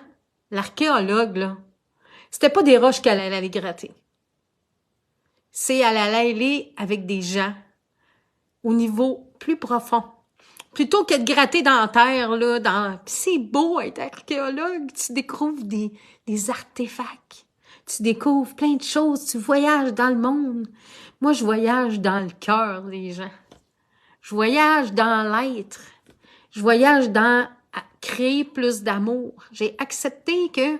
l'archéologue, là, c'était pas des roches qu'elle allait gratter. C'est elle allait aller avec des gens au niveau plus profond. Plutôt que de gratter dans la terre, là, c'est beau être archéologue, tu découvres des artefacts, tu découvres plein de choses, tu voyages dans le monde. Moi, je voyage dans le cœur des gens. Je voyage dans l'être. Je voyage dans créer plus d'amour. J'ai accepté que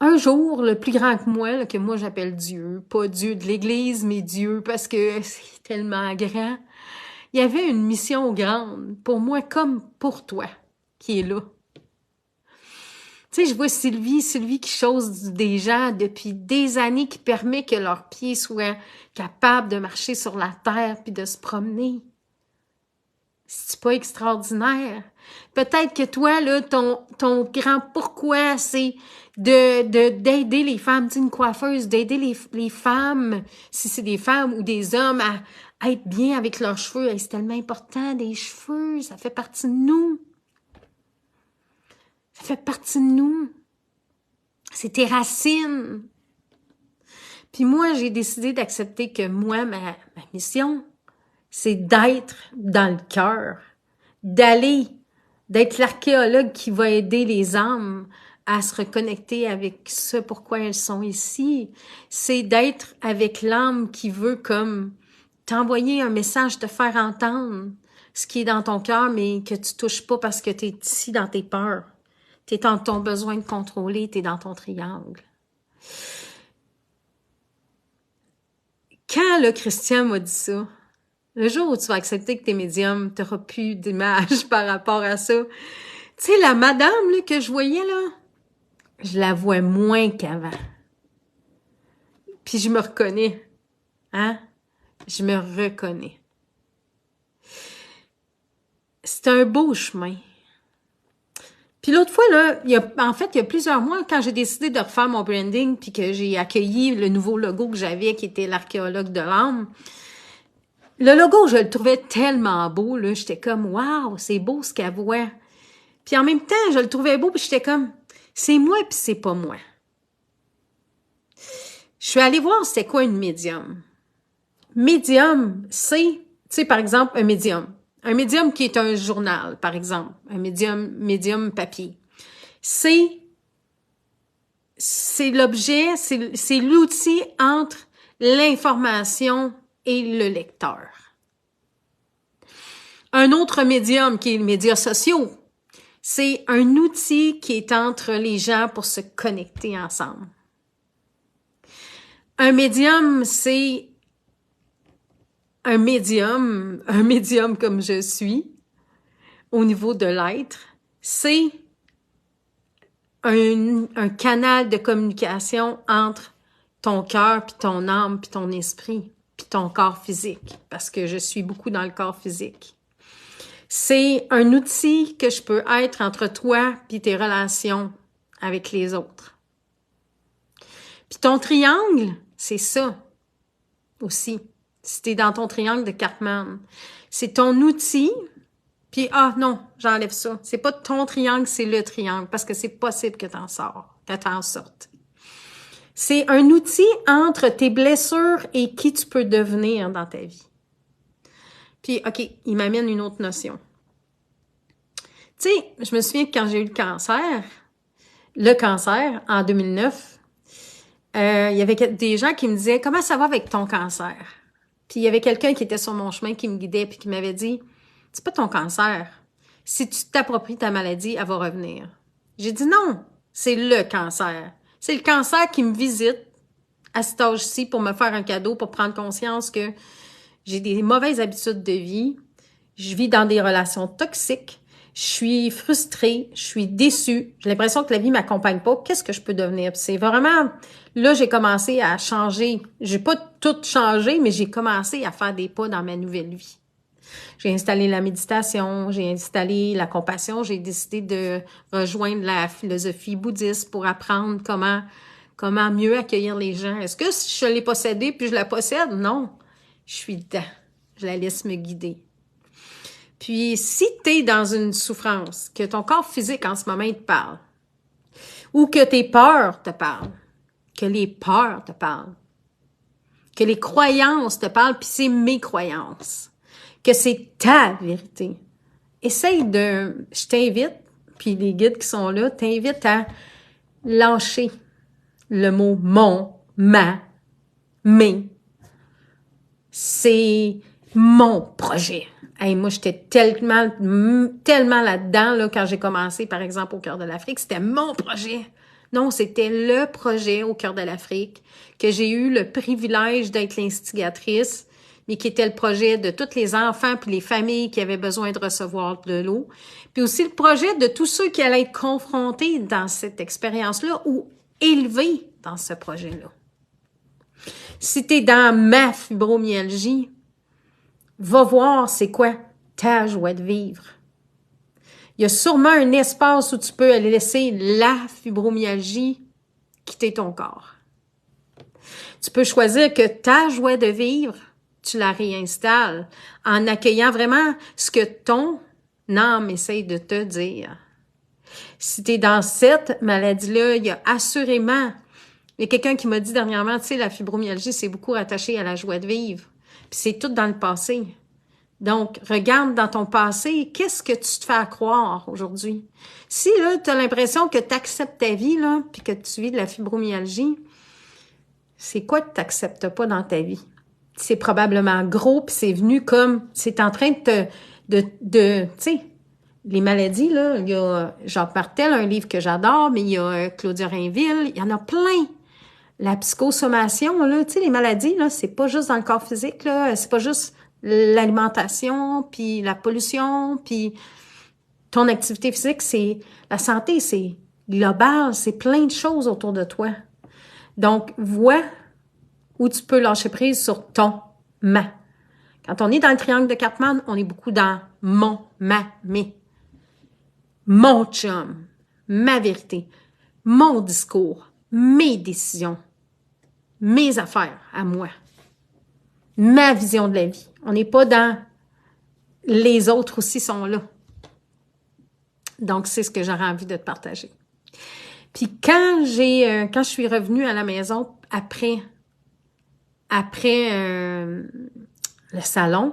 un jour, le plus grand que moi j'appelle Dieu, pas Dieu de l'Église, mais Dieu parce que c'est tellement grand, il y avait une mission grande pour moi comme pour toi, qui est là. Tu sais, je vois Sylvie qui chose des gens depuis des années, qui permet que leurs pieds soient capables de marcher sur la terre puis de se promener. C'est pas extraordinaire? Peut-être que toi, là, ton grand pourquoi, c'est d'aider les femmes, tu sais, une coiffeuse, d'aider les femmes, si c'est des femmes ou des hommes, à être bien avec leurs cheveux. Hey, c'est tellement important, des cheveux, ça fait partie de nous. Ça fait partie de nous. C'est tes racines. Puis moi, j'ai décidé d'accepter que moi, ma mission, c'est d'être dans le cœur, d'être l'archéologue qui va aider les âmes à se reconnecter avec ce pourquoi elles sont ici. C'est d'être avec l'âme qui veut comme t'envoyer un message, te faire entendre ce qui est dans ton cœur, mais que tu touches pas parce que tu es ici dans tes peurs. Tu es dans ton besoin de contrôler, tu es dans ton triangle. Quand le Christian m'a dit ça, le jour où tu vas accepter que t'es médium, t'auras plus d'image par rapport à ça. Tu sais, la madame là, que je voyais, là, je la vois moins qu'avant. Puis je me reconnais. Hein? Je me reconnais. C'est un beau chemin. Puis l'autre fois, là, il y a plusieurs mois, quand j'ai décidé de refaire mon branding, puis que j'ai accueilli le nouveau logo que j'avais, qui était l'archéologue de l'âme, le logo, je le trouvais tellement beau, là. J'étais comme, waouh, c'est beau ce qu'elle voit. Puis en même temps, je le trouvais beau, puis j'étais comme, c'est moi, puis c'est pas moi. Je suis allée voir c'était quoi une médium. médium, c'est, tu sais, par exemple, un médium. Un médium qui est un journal, par exemple. Un médium papier. C'est l'objet, c'est l'outil entre l'information et le lecteur. Un autre médium qui est les médias sociaux, c'est un outil qui est entre les gens pour se connecter ensemble. Un médium, c'est un médium comme je suis, au niveau de l'être, c'est un canal de communication entre ton cœur, puis ton âme, puis ton esprit, puis ton corps physique, parce que je suis beaucoup dans le corps physique. C'est un outil que je peux être entre toi puis tes relations avec les autres. Puis ton triangle, c'est ça aussi. Si t'es dans ton triangle de Karpman, c'est ton outil. Puis non, j'enlève ça. C'est pas ton triangle, c'est le triangle, parce que c'est possible que t'en sortes. C'est un outil entre tes blessures et qui tu peux devenir dans ta vie. Puis, OK, il m'amène une autre notion. Tu sais, je me souviens que quand j'ai eu le cancer, en 2009, il y avait des gens qui me disaient « Comment ça va avec ton cancer? » Puis il y avait quelqu'un qui était sur mon chemin, qui me guidait, puis qui m'avait dit « C'est pas ton cancer. Si tu t'appropries ta maladie, elle va revenir. » J'ai dit « Non, c'est le cancer. C'est le cancer qui me visite à cet âge-ci pour me faire un cadeau, pour prendre conscience que j'ai des mauvaises habitudes de vie, je vis dans des relations toxiques, je suis frustrée, je suis déçue, j'ai l'impression que la vie ne m'accompagne pas. Qu'est-ce que je peux devenir? C'est vraiment... Là, j'ai commencé à changer. J'ai pas tout changé, mais j'ai commencé à faire des pas dans ma nouvelle vie. J'ai installé la méditation, j'ai installé la compassion, j'ai décidé de rejoindre la philosophie bouddhiste pour apprendre comment mieux accueillir les gens. Est-ce que je l'ai possédée puis je la possède? Non. Je suis dedans. Je la laisse me guider. Puis, si tu es dans une souffrance, que ton corps physique en ce moment il te parle, ou que tes peurs te parlent, que les peurs te parlent, que les croyances te parlent, puis c'est mes croyances, que c'est ta vérité. Je t'invite, puis les guides qui sont là, t'invitent à lâcher le mot mon, ma, mes. C'est mon projet. Hey, moi, j'étais tellement là-dedans là, quand j'ai commencé, par exemple, au Cœur de l'Afrique. C'était mon projet. Non, c'était le projet au Cœur de l'Afrique que j'ai eu le privilège d'être l'instigatrice, mais qui était le projet de tous les enfants puis les familles qui avaient besoin de recevoir de l'eau. Puis aussi le projet de tous ceux qui allaient être confrontés dans cette expérience-là ou élevés dans ce projet-là. Si tu es dans ma fibromyalgie, va voir c'est quoi ta joie de vivre. Il y a sûrement un espace où tu peux aller laisser la fibromyalgie quitter ton corps. Tu peux choisir que ta joie de vivre, tu la réinstalles en accueillant vraiment ce que ton âme essaye de te dire. Si tu es dans cette maladie-là, il y a assurément... Il y a quelqu'un qui m'a dit dernièrement, tu sais, la fibromyalgie, c'est beaucoup rattaché à la joie de vivre. Puis c'est tout dans le passé. Donc, regarde dans ton passé, qu'est-ce que tu te fais croire aujourd'hui? Si, là, tu as l'impression que tu acceptes ta vie, là, puis que tu vis de la fibromyalgie, c'est quoi que tu n'acceptes pas dans ta vie? C'est probablement gros, puis c'est venu comme... C'est en train de tu sais, les maladies, là, il y a Jacques Martel, un livre que j'adore, mais il y a Claudia Rainville, il y en a plein. La psychosommation, là, tu sais, les maladies, là, c'est pas juste dans le corps physique, là, c'est pas juste l'alimentation, puis la pollution, puis ton activité physique, c'est la santé, c'est global, c'est plein de choses autour de toi. Donc, vois où tu peux lâcher prise sur ton ma. Quand on est dans le triangle de Karpman, on est beaucoup dans mon, ma, mes. Mon chum, ma vérité, mon discours, mes décisions, mes affaires à moi, ma vision de la vie. On n'est pas dans les autres aussi sont là. Donc, c'est ce que j'aurais envie de te partager. Puis quand je suis revenue à la maison après après le salon,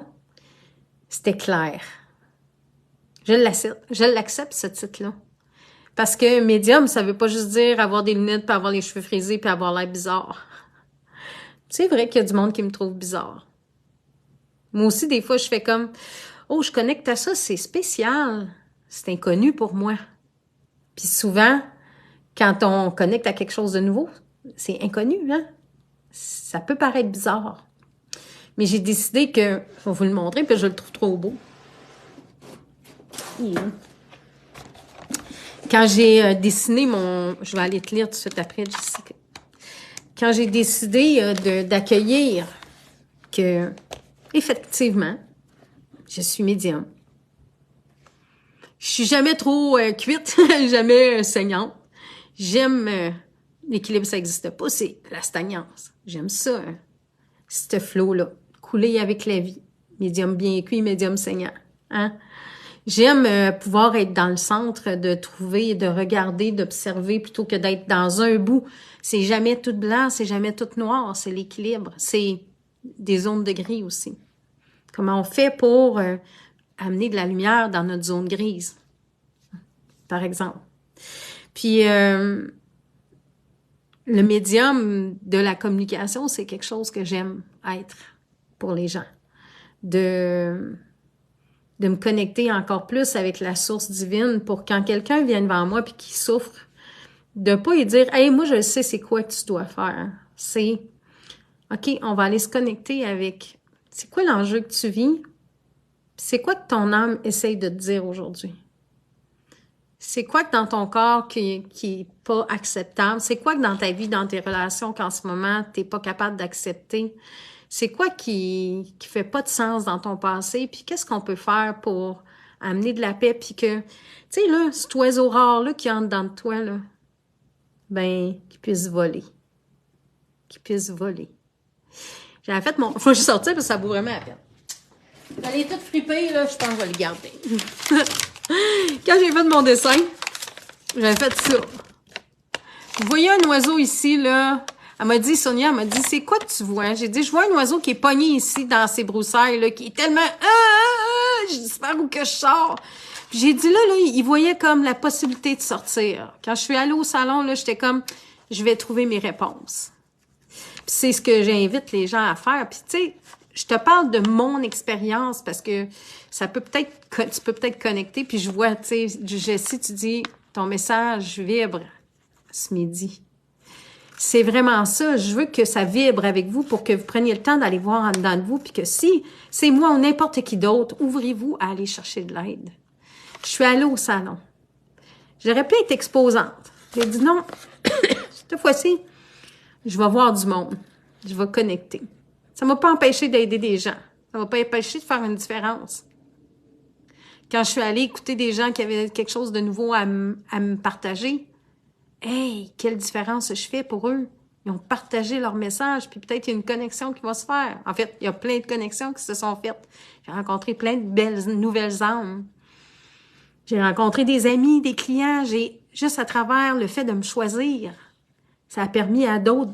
c'était clair. Je l'accepte, ce titre-là. Parce que médium, ça veut pas juste dire avoir des lunettes, puis avoir les cheveux frisés, puis avoir l'air bizarre. C'est vrai qu'il y a du monde qui me trouve bizarre. Moi aussi, des fois, je fais comme, oh, je connecte à ça, c'est spécial. C'est inconnu pour moi. Puis souvent, quand on connecte à quelque chose de nouveau, c'est inconnu, hein? Ça peut paraître bizarre. Mais j'ai décidé que, je vais vous le montrer, puis je le trouve trop beau. Quand j'ai dessiné mon... Je vais aller te lire tout de suite après, Jessica. Quand j'ai décidé d'accueillir que, effectivement, je suis médium. Je suis jamais trop cuite, jamais saignante. J'aime l'équilibre, ça n'existe pas, c'est la stagnance. J'aime ça, hein, ce flow-là, couler avec la vie. Médium bien cuit, médium saignant. Hein? J'aime pouvoir être dans le centre, de trouver, de regarder, d'observer, plutôt que d'être dans un bout. C'est jamais tout blanc, c'est jamais tout noir, c'est l'équilibre. C'est des zones de gris aussi. Comment on fait pour amener de la lumière dans notre zone grise, par exemple. Puis, le médium de la communication, c'est quelque chose que j'aime être pour les gens. De me connecter encore plus avec la source divine pour quand quelqu'un vient devant moi puis qui souffre, de pas lui dire « Hey, moi, je sais c'est quoi que tu dois faire. » C'est « OK, on va aller se connecter avec... C'est quoi l'enjeu que tu vis? C'est quoi que ton âme essaye de te dire aujourd'hui? C'est quoi que dans ton corps qui est pas acceptable? C'est quoi que dans ta vie, dans tes relations qu'en ce moment, t'es pas capable d'accepter? C'est quoi qui fait pas de sens dans ton passé? Puis qu'est-ce qu'on peut faire pour amener de la paix? Puis que, tu sais, là, cet oiseau rare-là qui entre dans toi, là, ben, qu'il puisse voler. Qu'il puisse voler. J'avais fait mon... Faut que je sorte parce que ça vaut vraiment la peine. Elle est toute fripée, là, je pense que je vais le garder. Quand j'ai fait mon dessin, j'avais fait ça. Vous voyez un oiseau ici, là? Elle m'a dit, Sonia, elle m'a dit, c'est quoi que tu vois? J'ai dit, je vois un oiseau qui est pogné ici dans ses broussailles, là, qui est tellement... J'ai dit, c'est par où que je sors? Puis j'ai dit, là, il voyait comme la possibilité de sortir. Quand je suis allée au salon, là, j'étais comme, je vais trouver mes réponses. Puis c'est ce que j'invite les gens à faire. Puis tu sais, je te parle de mon expérience parce que ça peut peut-être, tu peux peut-être connecter. Puis je vois, tu sais, Jessie, tu dis, ton message vibre ce midi. C'est vraiment ça. Je veux que ça vibre avec vous pour que vous preniez le temps d'aller voir en dedans de vous. Puis que si c'est moi ou n'importe qui d'autre, ouvrez-vous à aller chercher de l'aide. Je suis allée au salon. J'aurais pu être exposante. J'ai dit non, cette fois-ci, je vais voir du monde. Je vais connecter. Ça ne m'a pas empêché d'aider des gens. Ça ne m'a pas empêché de faire une différence. Quand je suis allée écouter des gens qui avaient quelque chose de nouveau à me partager, hey, quelle différence je fais pour eux. Ils ont partagé leur message, puis peut-être il y a une connexion qui va se faire. En fait, il y a plein de connexions qui se sont faites. J'ai rencontré plein de belles nouvelles âmes. J'ai rencontré des amis, des clients. J'ai juste à travers le fait de me choisir, ça a permis à d'autres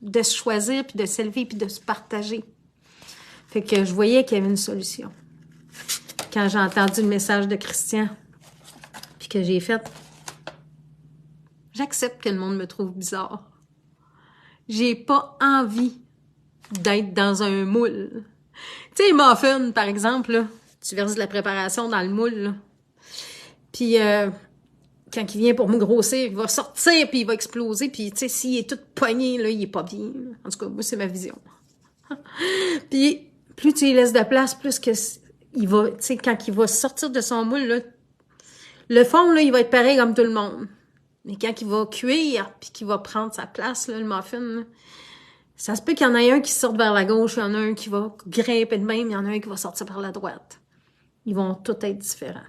de se choisir, puis de s'élever, puis de se partager. Fait que je voyais qu'il y avait une solution. Quand j'ai entendu le message de Christian, puis que j'ai fait, j'accepte que le monde me trouve bizarre. J'ai pas envie d'être dans un moule. Tu sais, les muffins, par exemple, là, tu verses de la préparation dans le moule, là. Puis, quand il vient pour me grossir, il va sortir, puis il va exploser. Puis, tu sais, s'il est tout pogné, là, il est pas bien. En tout cas, moi, c'est ma vision. Puis, plus tu lui laisses de place, plus que il va, tu sais, quand il va sortir de son moule, là, le fond, là, il va être pareil comme tout le monde. Mais quand il va cuire, puis qu'il va prendre sa place, là, le muffin, là, ça se peut qu'il y en ait un qui sorte vers la gauche, il y en a un qui va grimper de même, il y en a un qui va sortir par la droite. Ils vont tous être différents.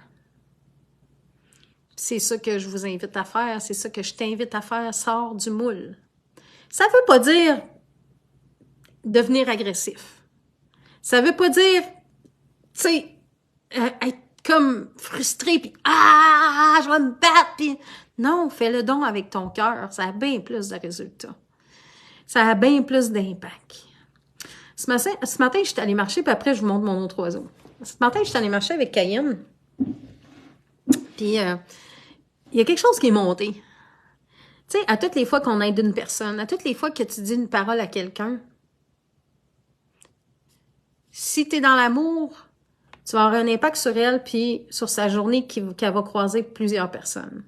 C'est ça que je vous invite à faire, c'est ça que je t'invite à faire, sors du moule. Ça veut pas dire devenir agressif. Ça veut pas dire, tu sais, être comme frustré, puis je vais me battre, puis non, fais-le donc avec ton cœur, ça a bien plus de résultats. Ça a bien plus d'impact. Ce matin, je suis allée marcher, puis après, je vous montre mon autre oiseau. Ce matin, je suis allée marcher avec Cayenne, puis il y a quelque chose qui est monté. Tu sais, à toutes les fois qu'on aide une personne, à toutes les fois que tu dis une parole à quelqu'un, si tu es dans l'amour, tu vas avoir un impact sur elle, puis sur sa journée qu'elle va croiser plusieurs personnes.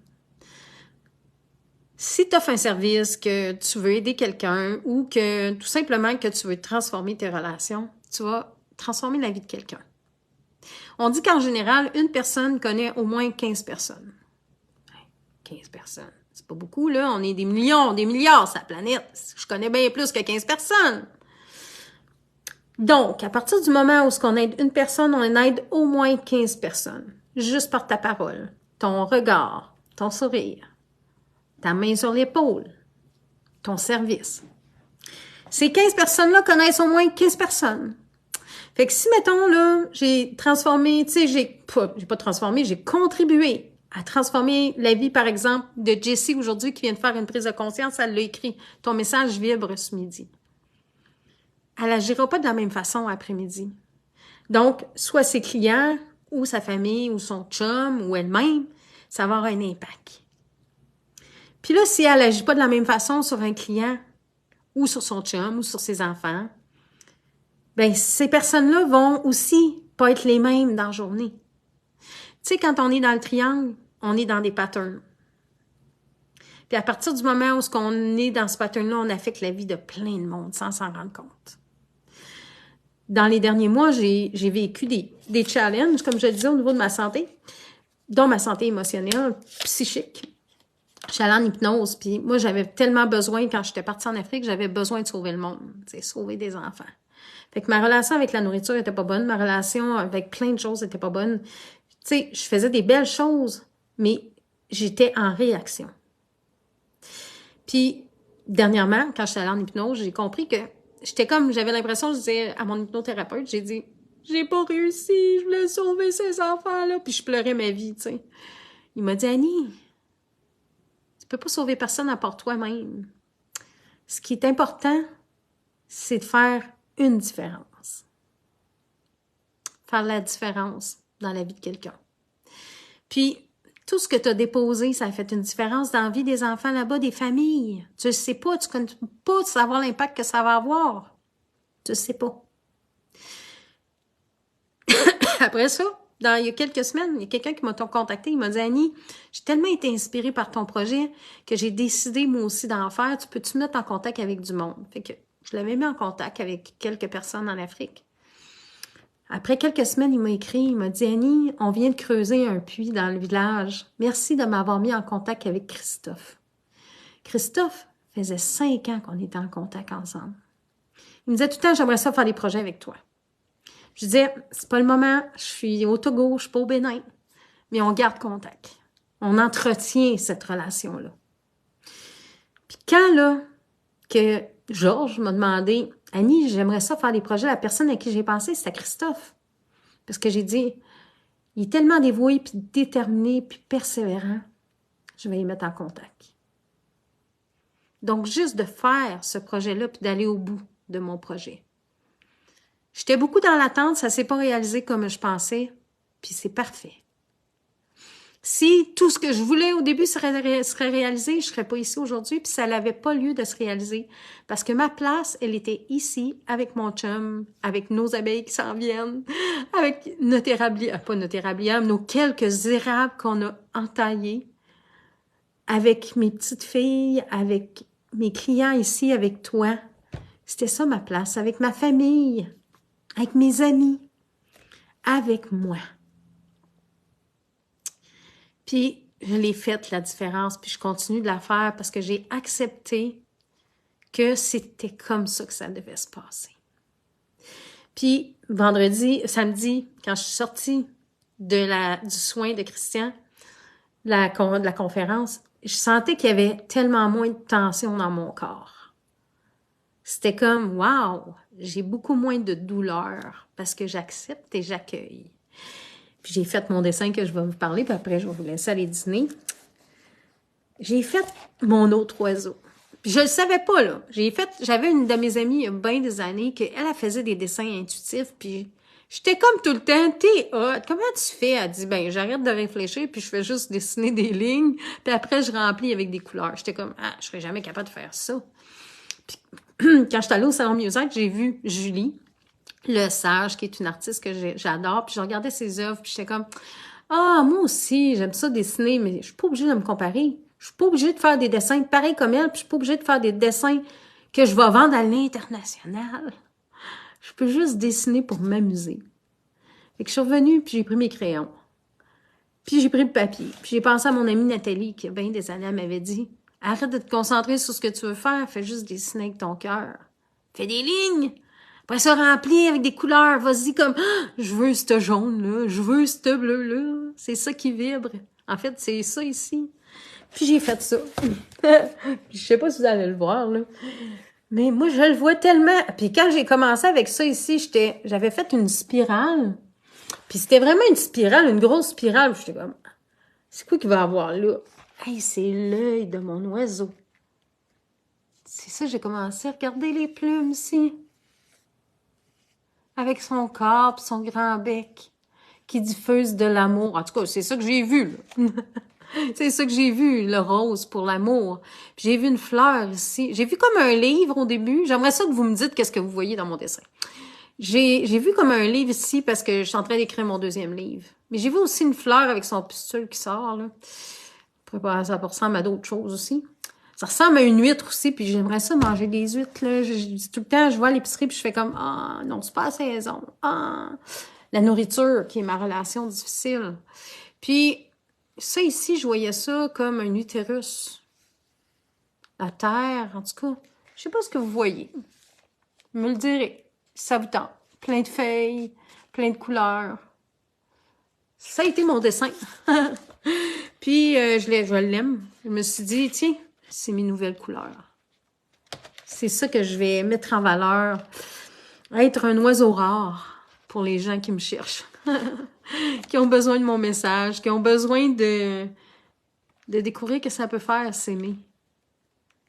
Si tu offres un service, que tu veux aider quelqu'un ou que tout simplement que tu veux transformer tes relations, tu vas transformer la vie de quelqu'un. On dit qu'en général, une personne connaît au moins 15 personnes. 15 personnes. C'est pas beaucoup, là. On est des millions, des milliards sur la planète. Je connais bien plus que 15 personnes. Donc, à partir du moment où on aide une personne, on aide au moins 15 personnes. Juste par ta parole, ton regard, ton sourire, ta main sur l'épaule, ton service. Ces 15 personnes-là connaissent au moins 15 personnes. Fait que si, mettons, là, j'ai transformé, tu sais, j'ai pas transformé, j'ai contribué à transformer la vie, par exemple, de Jessie aujourd'hui qui vient de faire une prise de conscience, elle l'a écrit. Ton message vibre ce midi. Elle n'agira pas de la même façon après-midi. Donc, soit ses clients, ou sa famille, ou son chum, ou elle-même, ça va avoir un impact. Puis là, si elle n'agit pas de la même façon sur un client, ou sur son chum, ou sur ses enfants, ben ces personnes-là vont aussi pas être les mêmes dans la journée. Tu sais, quand on est dans le triangle, on est dans des patterns. Puis à partir du moment où on est dans ce pattern-là, on affecte la vie de plein de monde sans s'en rendre compte. Dans les derniers mois, j'ai vécu des challenges, comme je le disais, au niveau de ma santé, dont ma santé émotionnelle, psychique. Je suis allée en hypnose, puis moi, j'avais tellement besoin, quand j'étais partie en Afrique, j'avais besoin de sauver le monde, sauver des enfants. Fait que ma relation avec la nourriture était pas bonne, ma relation avec plein de choses était pas bonne. Tu sais, je faisais des belles choses, mais j'étais en réaction. Puis, dernièrement, quand j'étais allée en hypnose, j'ai compris que j'avais l'impression, je disais à mon hypnothérapeute, j'ai dit, j'ai pas réussi, je voulais sauver ces enfants-là, puis je pleurais ma vie, tu sais. Il m'a dit, Annie, tu peux pas sauver personne à part toi-même. Ce qui est important, c'est de faire une différence. Faire la différence dans la vie de quelqu'un. Puis, tout ce que tu as déposé, ça a fait une différence dans la vie des enfants là-bas, des familles. Tu ne sais pas, tu ne connais pas savoir l'impact que ça va avoir. Tu ne sais pas. Après ça, il y a quelques semaines, il y a quelqu'un qui m'a contacté, il m'a dit « Annie, j'ai tellement été inspirée par ton projet que j'ai décidé moi aussi d'en faire. Tu peux-tu me mettre en contact avec du monde? » Fait que je l'avais mis en contact avec quelques personnes en Afrique. Après quelques semaines, il m'a écrit, il m'a dit « Annie, on vient de creuser un puits dans le village. Merci de m'avoir mis en contact avec Christophe. » Christophe faisait 5 ans qu'on était en contact ensemble. Il me disait tout le temps « J'aimerais ça faire des projets avec toi. » Je disais « C'est pas le moment, je suis au Togo, je suis pas au Bénin. » Mais on garde contact. On entretient cette relation-là. Puis quand, là, que Georges m'a demandé « Annie, j'aimerais ça faire des projets. » La personne à qui j'ai pensé, c'était Christophe. Parce que j'ai dit « Il est tellement dévoué, puis déterminé, puis persévérant. Je vais y mettre en contact. » Donc, juste de faire ce projet-là, puis d'aller au bout de mon projet. J'étais beaucoup dans l'attente, ça ne s'est pas réalisé comme je pensais, puis c'est parfait. Si tout ce que je voulais au début serait réalisé, je ne serais pas ici aujourd'hui, puis ça n'avait pas lieu de se réaliser. Parce que ma place, elle était ici, avec mon chum, avec nos abeilles qui s'en viennent, avec notre érablière, pas notre érablière, nos quelques érables qu'on a entaillés, avec mes petites filles, avec mes clients ici, avec toi. C'était ça ma place, avec ma famille, avec mes amis, avec moi. Puis, je l'ai faite, la différence, puis je continue de la faire parce que j'ai accepté que c'était comme ça que ça devait se passer. Puis, samedi, quand je suis sortie du soin de Christian, de la conférence, je sentais qu'il y avait tellement moins de tension dans mon corps. C'était comme, wow, j'ai beaucoup moins de douleur parce que j'accepte et j'accueille. Puis j'ai fait mon dessin que je vais vous parler, puis après, je vais vous laisser aller dîner. J'ai fait mon autre oiseau. Puis je le savais pas, là. J'avais une de mes amies il y a bien des années elle faisait des dessins intuitifs, puis j'étais comme tout le temps, t'es hot, comment tu fais? Elle dit, ben, j'arrête de réfléchir, puis je fais juste dessiner des lignes, puis après, je remplis avec des couleurs. J'étais comme, je serais jamais capable de faire ça. Puis, quand j'étais allée au Salon Musette, j'ai vu Julie Le Sage, qui est une artiste que j'adore, puis je regardais ses œuvres, puis j'étais comme, moi aussi, j'aime ça dessiner, mais je suis pas obligée de me comparer. Je suis pas obligée de faire des dessins pareils comme elle, puis je suis pas obligée de faire des dessins que je vais vendre à l'international. Je peux juste dessiner pour m'amuser. Fait que je suis revenue, puis j'ai pris mes crayons. Puis j'ai pris le papier. Puis j'ai pensé à mon amie Nathalie, qui, il y a bien des années, elle m'avait dit, arrête de te concentrer sur ce que tu veux faire, fais juste dessiner avec ton cœur. Fais des lignes! Après ça, remplis avec des couleurs. Vas-y comme, je veux ce jaune-là, je veux ce bleu-là. C'est ça qui vibre. En fait, c'est ça ici. Puis j'ai fait ça. Je sais pas si vous allez le voir, là. Mais moi, je le vois tellement. Puis quand j'ai commencé avec ça ici, j'avais fait une spirale. Puis c'était vraiment une spirale, une grosse spirale. J'étais comme, c'est quoi qu'il va avoir là? Hey, c'est l'œil de mon oiseau. C'est ça, j'ai commencé à regarder les plumes ici. Avec son corps pis son grand bec qui diffuse de l'amour. En tout cas, c'est ça que j'ai vu, là. C'est ça que j'ai vu, le rose pour l'amour. J'ai vu une fleur ici. J'ai vu comme un livre au début. J'aimerais ça que vous me dites qu'est-ce que vous voyez dans mon dessin. J'ai vu comme un livre ici parce que je suis en train d'écrire mon deuxième livre. Mais j'ai vu aussi une fleur avec son pustule qui sort, là. Ça ressemble à d'autres choses aussi. Ça ressemble à une huître aussi, puis j'aimerais ça manger des huîtres, là. Tout le temps, je vois à l'épicerie, puis je fais comme, non, c'est pas la saison. La nourriture, qui est ma relation difficile. Puis, ça ici, je voyais ça comme un utérus. La terre, en tout cas. Je sais pas ce que vous voyez. Vous me le direz. Si ça vous tente. Plein de feuilles, plein de couleurs. Ça a été mon dessin. Puis, je l'aime. Je me suis dit, tiens, c'est mes nouvelles couleurs. C'est ça que je vais mettre en valeur. Être un oiseau rare pour les gens qui me cherchent. Qui ont besoin de mon message, qui ont besoin de découvrir que ça peut faire s'aimer.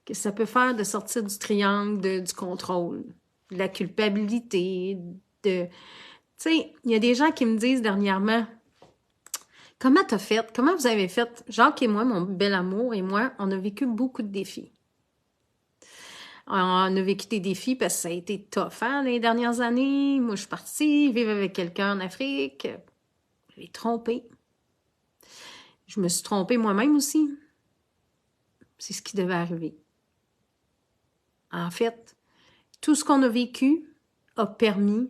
Que ça peut faire de sortir du triangle du contrôle, de la culpabilité, Tu sais, il y a des gens qui me disent dernièrement, comment t'as fait? Comment vous avez fait? Jacques et moi, mon bel amour et moi, on a vécu beaucoup de défis. On a vécu des défis parce que ça a été tough, hein, les dernières années. Moi, je suis partie vivre avec quelqu'un en Afrique. Je l'ai trompé. Je me suis trompée moi-même aussi. C'est ce qui devait arriver. En fait, tout ce qu'on a vécu a permis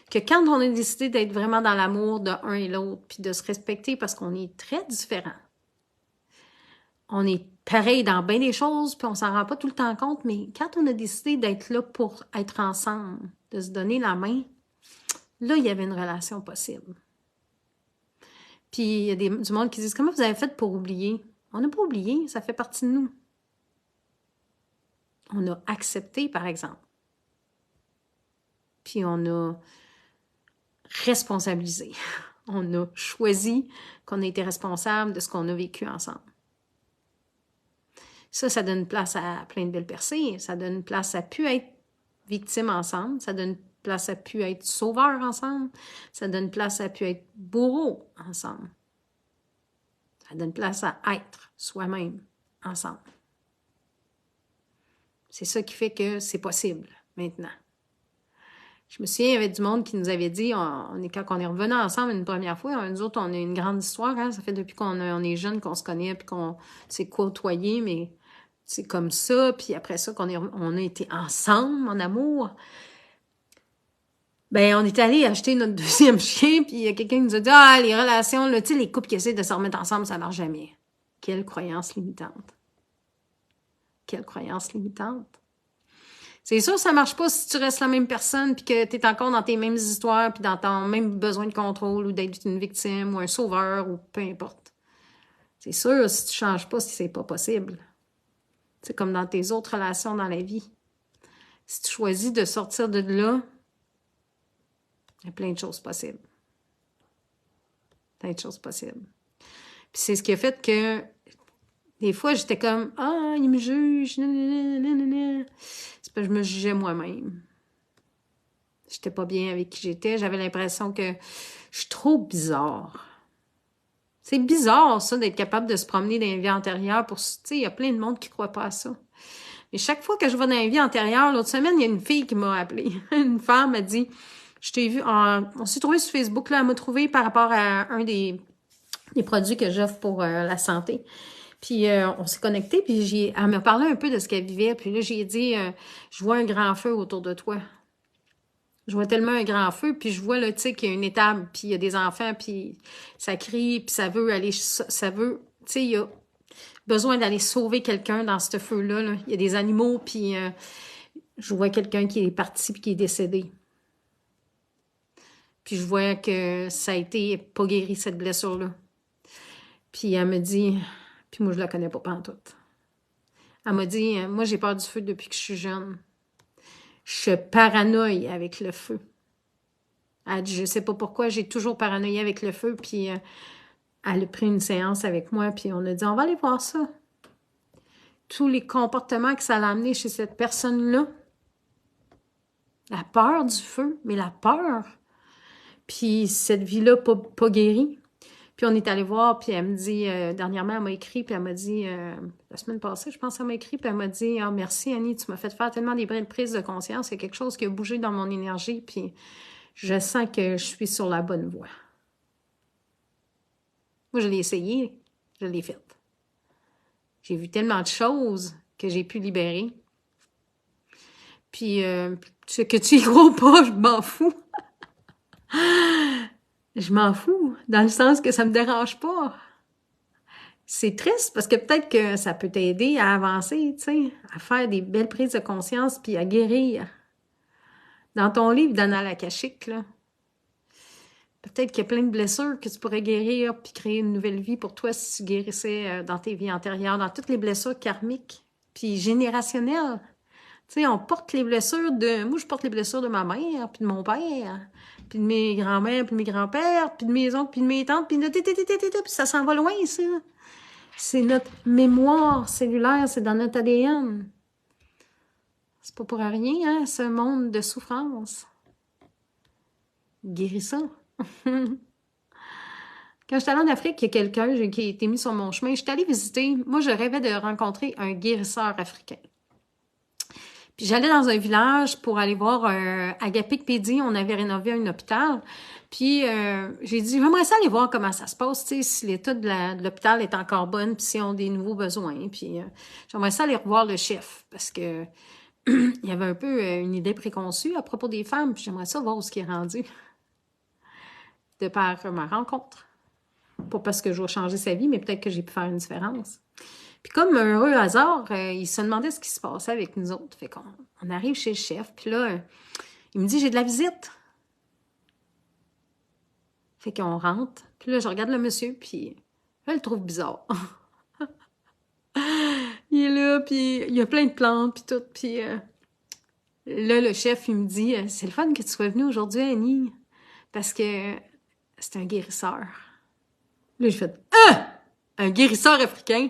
que quand on a décidé d'être vraiment dans l'amour de un et l'autre, puis de se respecter parce qu'on est très différents, on est pareil dans bien des choses, puis on s'en rend pas tout le temps compte, mais quand on a décidé d'être là pour être ensemble, de se donner la main, là, il y avait une relation possible. Puis il y a du monde qui disent, comment vous avez fait pour oublier? On n'a pas oublié, ça fait partie de nous. On a accepté, par exemple. Puis on a responsabilisé. On a choisi qu'on a été responsable de ce qu'on a vécu ensemble. Ça donne place à plein de belles percées. Ça donne place à pu être victime ensemble. Ça donne place à pu être sauveur ensemble. Ça donne place à pu être bourreau ensemble. Ça donne place à être soi-même ensemble. C'est ça qui fait que c'est possible maintenant. Je me souviens, il y avait du monde qui nous avait dit, quand on est revenus ensemble une première fois, nous autres, on a une grande histoire, hein? Ça fait depuis qu'on est jeunes qu'on se connaît puis qu'on s'est côtoyés, mais c'est comme ça. Puis après ça, on a été ensemble en amour. Ben, on est allé acheter notre deuxième chien, puis il y a quelqu'un qui nous a dit, les relations, là, tu sais, les couples qui essaient de se remettre ensemble, ça marche jamais. Quelle croyance limitante. Quelle croyance limitante. C'est sûr, ça marche pas si tu restes la même personne puis que tu es encore dans tes mêmes histoires puis dans ton même besoin de contrôle ou d'être une victime ou un sauveur ou peu importe. C'est sûr, si tu changes pas, c'est pas possible. C'est comme dans tes autres relations dans la vie. Si tu choisis de sortir de là, il y a plein de choses possibles. Plein de choses possibles. Puis c'est ce qui a fait que Des fois, j'étais comme, ah, il me juge, nanana. C'est parce que je me jugeais moi-même. J'étais pas bien avec qui j'étais. J'avais l'impression que je suis trop bizarre. C'est bizarre, ça, d'être capable de se promener dans les vies antérieures pour, tu sais, il y a plein de monde qui croit pas à ça. Mais chaque fois que je vais dans les vies antérieures, l'autre semaine, il y a une fille qui m'a appelée. Une femme m'a dit, je t'ai vu, on s'est trouvé sur Facebook, là, elle m'a trouvé par rapport à un des produits que j'offre pour la santé. Puis on s'est connecté, puis elle m'a parlé un peu de ce qu'elle vivait. Puis là, j'ai dit, je vois un grand feu autour de toi. Je vois tellement un grand feu, puis je vois, là, tu sais, qu'il y a une étable, puis il y a des enfants, puis ça crie, puis ça veut aller, ça veut, tu sais, il y a besoin d'aller sauver quelqu'un dans ce feu-là, là. Il y a des animaux, puis je vois quelqu'un qui est parti, puis qui est décédé. Puis je vois que ça a été pas guéri, cette blessure-là. Puis elle me dit, puis moi, je la connais pas pantoute. Elle m'a dit, moi, j'ai peur du feu depuis que je suis jeune. Je paranoïe avec le feu. Elle dit, je sais pas pourquoi, j'ai toujours paranoïé avec le feu, puis elle a pris une séance avec moi, puis on a dit, on va aller voir ça. Tous les comportements que ça a amené chez cette personne-là. La peur du feu, mais la peur. Puis cette vie-là pas guérie. Puis on est allé voir, puis elle me dit, dernièrement, elle m'a écrit, puis elle m'a dit, la semaine passée, je pense, elle m'a écrit, puis elle m'a dit, ah, merci Annie, tu m'as fait faire tellement des prises de conscience, il y a quelque chose qui a bougé dans mon énergie, puis je sens que je suis sur la bonne voie. Moi, je l'ai essayé, je l'ai fait. J'ai vu tellement de choses que j'ai pu libérer. Puis, que tu y crois pas, je m'en fous. Je m'en fous, dans le sens que ça me dérange pas. C'est triste parce que peut-être que ça peut t'aider à avancer, tu sais, à faire des belles prises de conscience puis à guérir. Dans ton livre d'Annales Akashiques, là, peut-être qu'il y a plein de blessures que tu pourrais guérir puis créer une nouvelle vie pour toi si tu guérissais dans tes vies antérieures, dans toutes les blessures karmiques puis générationnelles. Tu sais, on porte les blessures de... Moi, je porte les blessures de ma mère, puis de mon père, puis de mes grands-mères, puis de mes grands-pères, puis de mes oncles, puis de mes tantes, puis de... Puis ça s'en va loin, ça. C'est notre mémoire cellulaire, c'est dans notre ADN. C'est pas pour rien, hein, ce monde de souffrance. Guéris ça. Quand j'étais allée en Afrique, il y a quelqu'un qui a été mis sur mon chemin. J'étais allée visiter. Moi, je rêvais de rencontrer un guérisseur africain. Puis j'allais dans un village pour aller voir Agapic Pédi. On avait rénové un hôpital. Puis j'ai dit, j'aimerais ça aller voir comment ça se passe, tu sais, si l'état de l'hôpital est encore bonne, puis s'ils ont des nouveaux besoins. Puis j'aimerais ça aller revoir le chef, parce que il y avait un peu une idée préconçue à propos des femmes, puis j'aimerais ça voir où ce qui est rendu de par ma rencontre. Pas parce que je vais changer sa vie, mais peut-être que j'ai pu faire une différence. Puis comme un heureux hasard, il se demandait ce qui se passait avec nous autres. Fait qu'on arrive chez le chef, puis là, il me dit, j'ai de la visite. Fait qu'on rentre, puis là, je regarde le monsieur, puis je le trouve bizarre. Il est là, puis il y a plein de plantes, puis tout, puis là, le chef, il me dit, c'est le fun que tu sois venue aujourd'hui, Annie, parce que c'est un guérisseur. Là, j'ai fait, un guérisseur africain?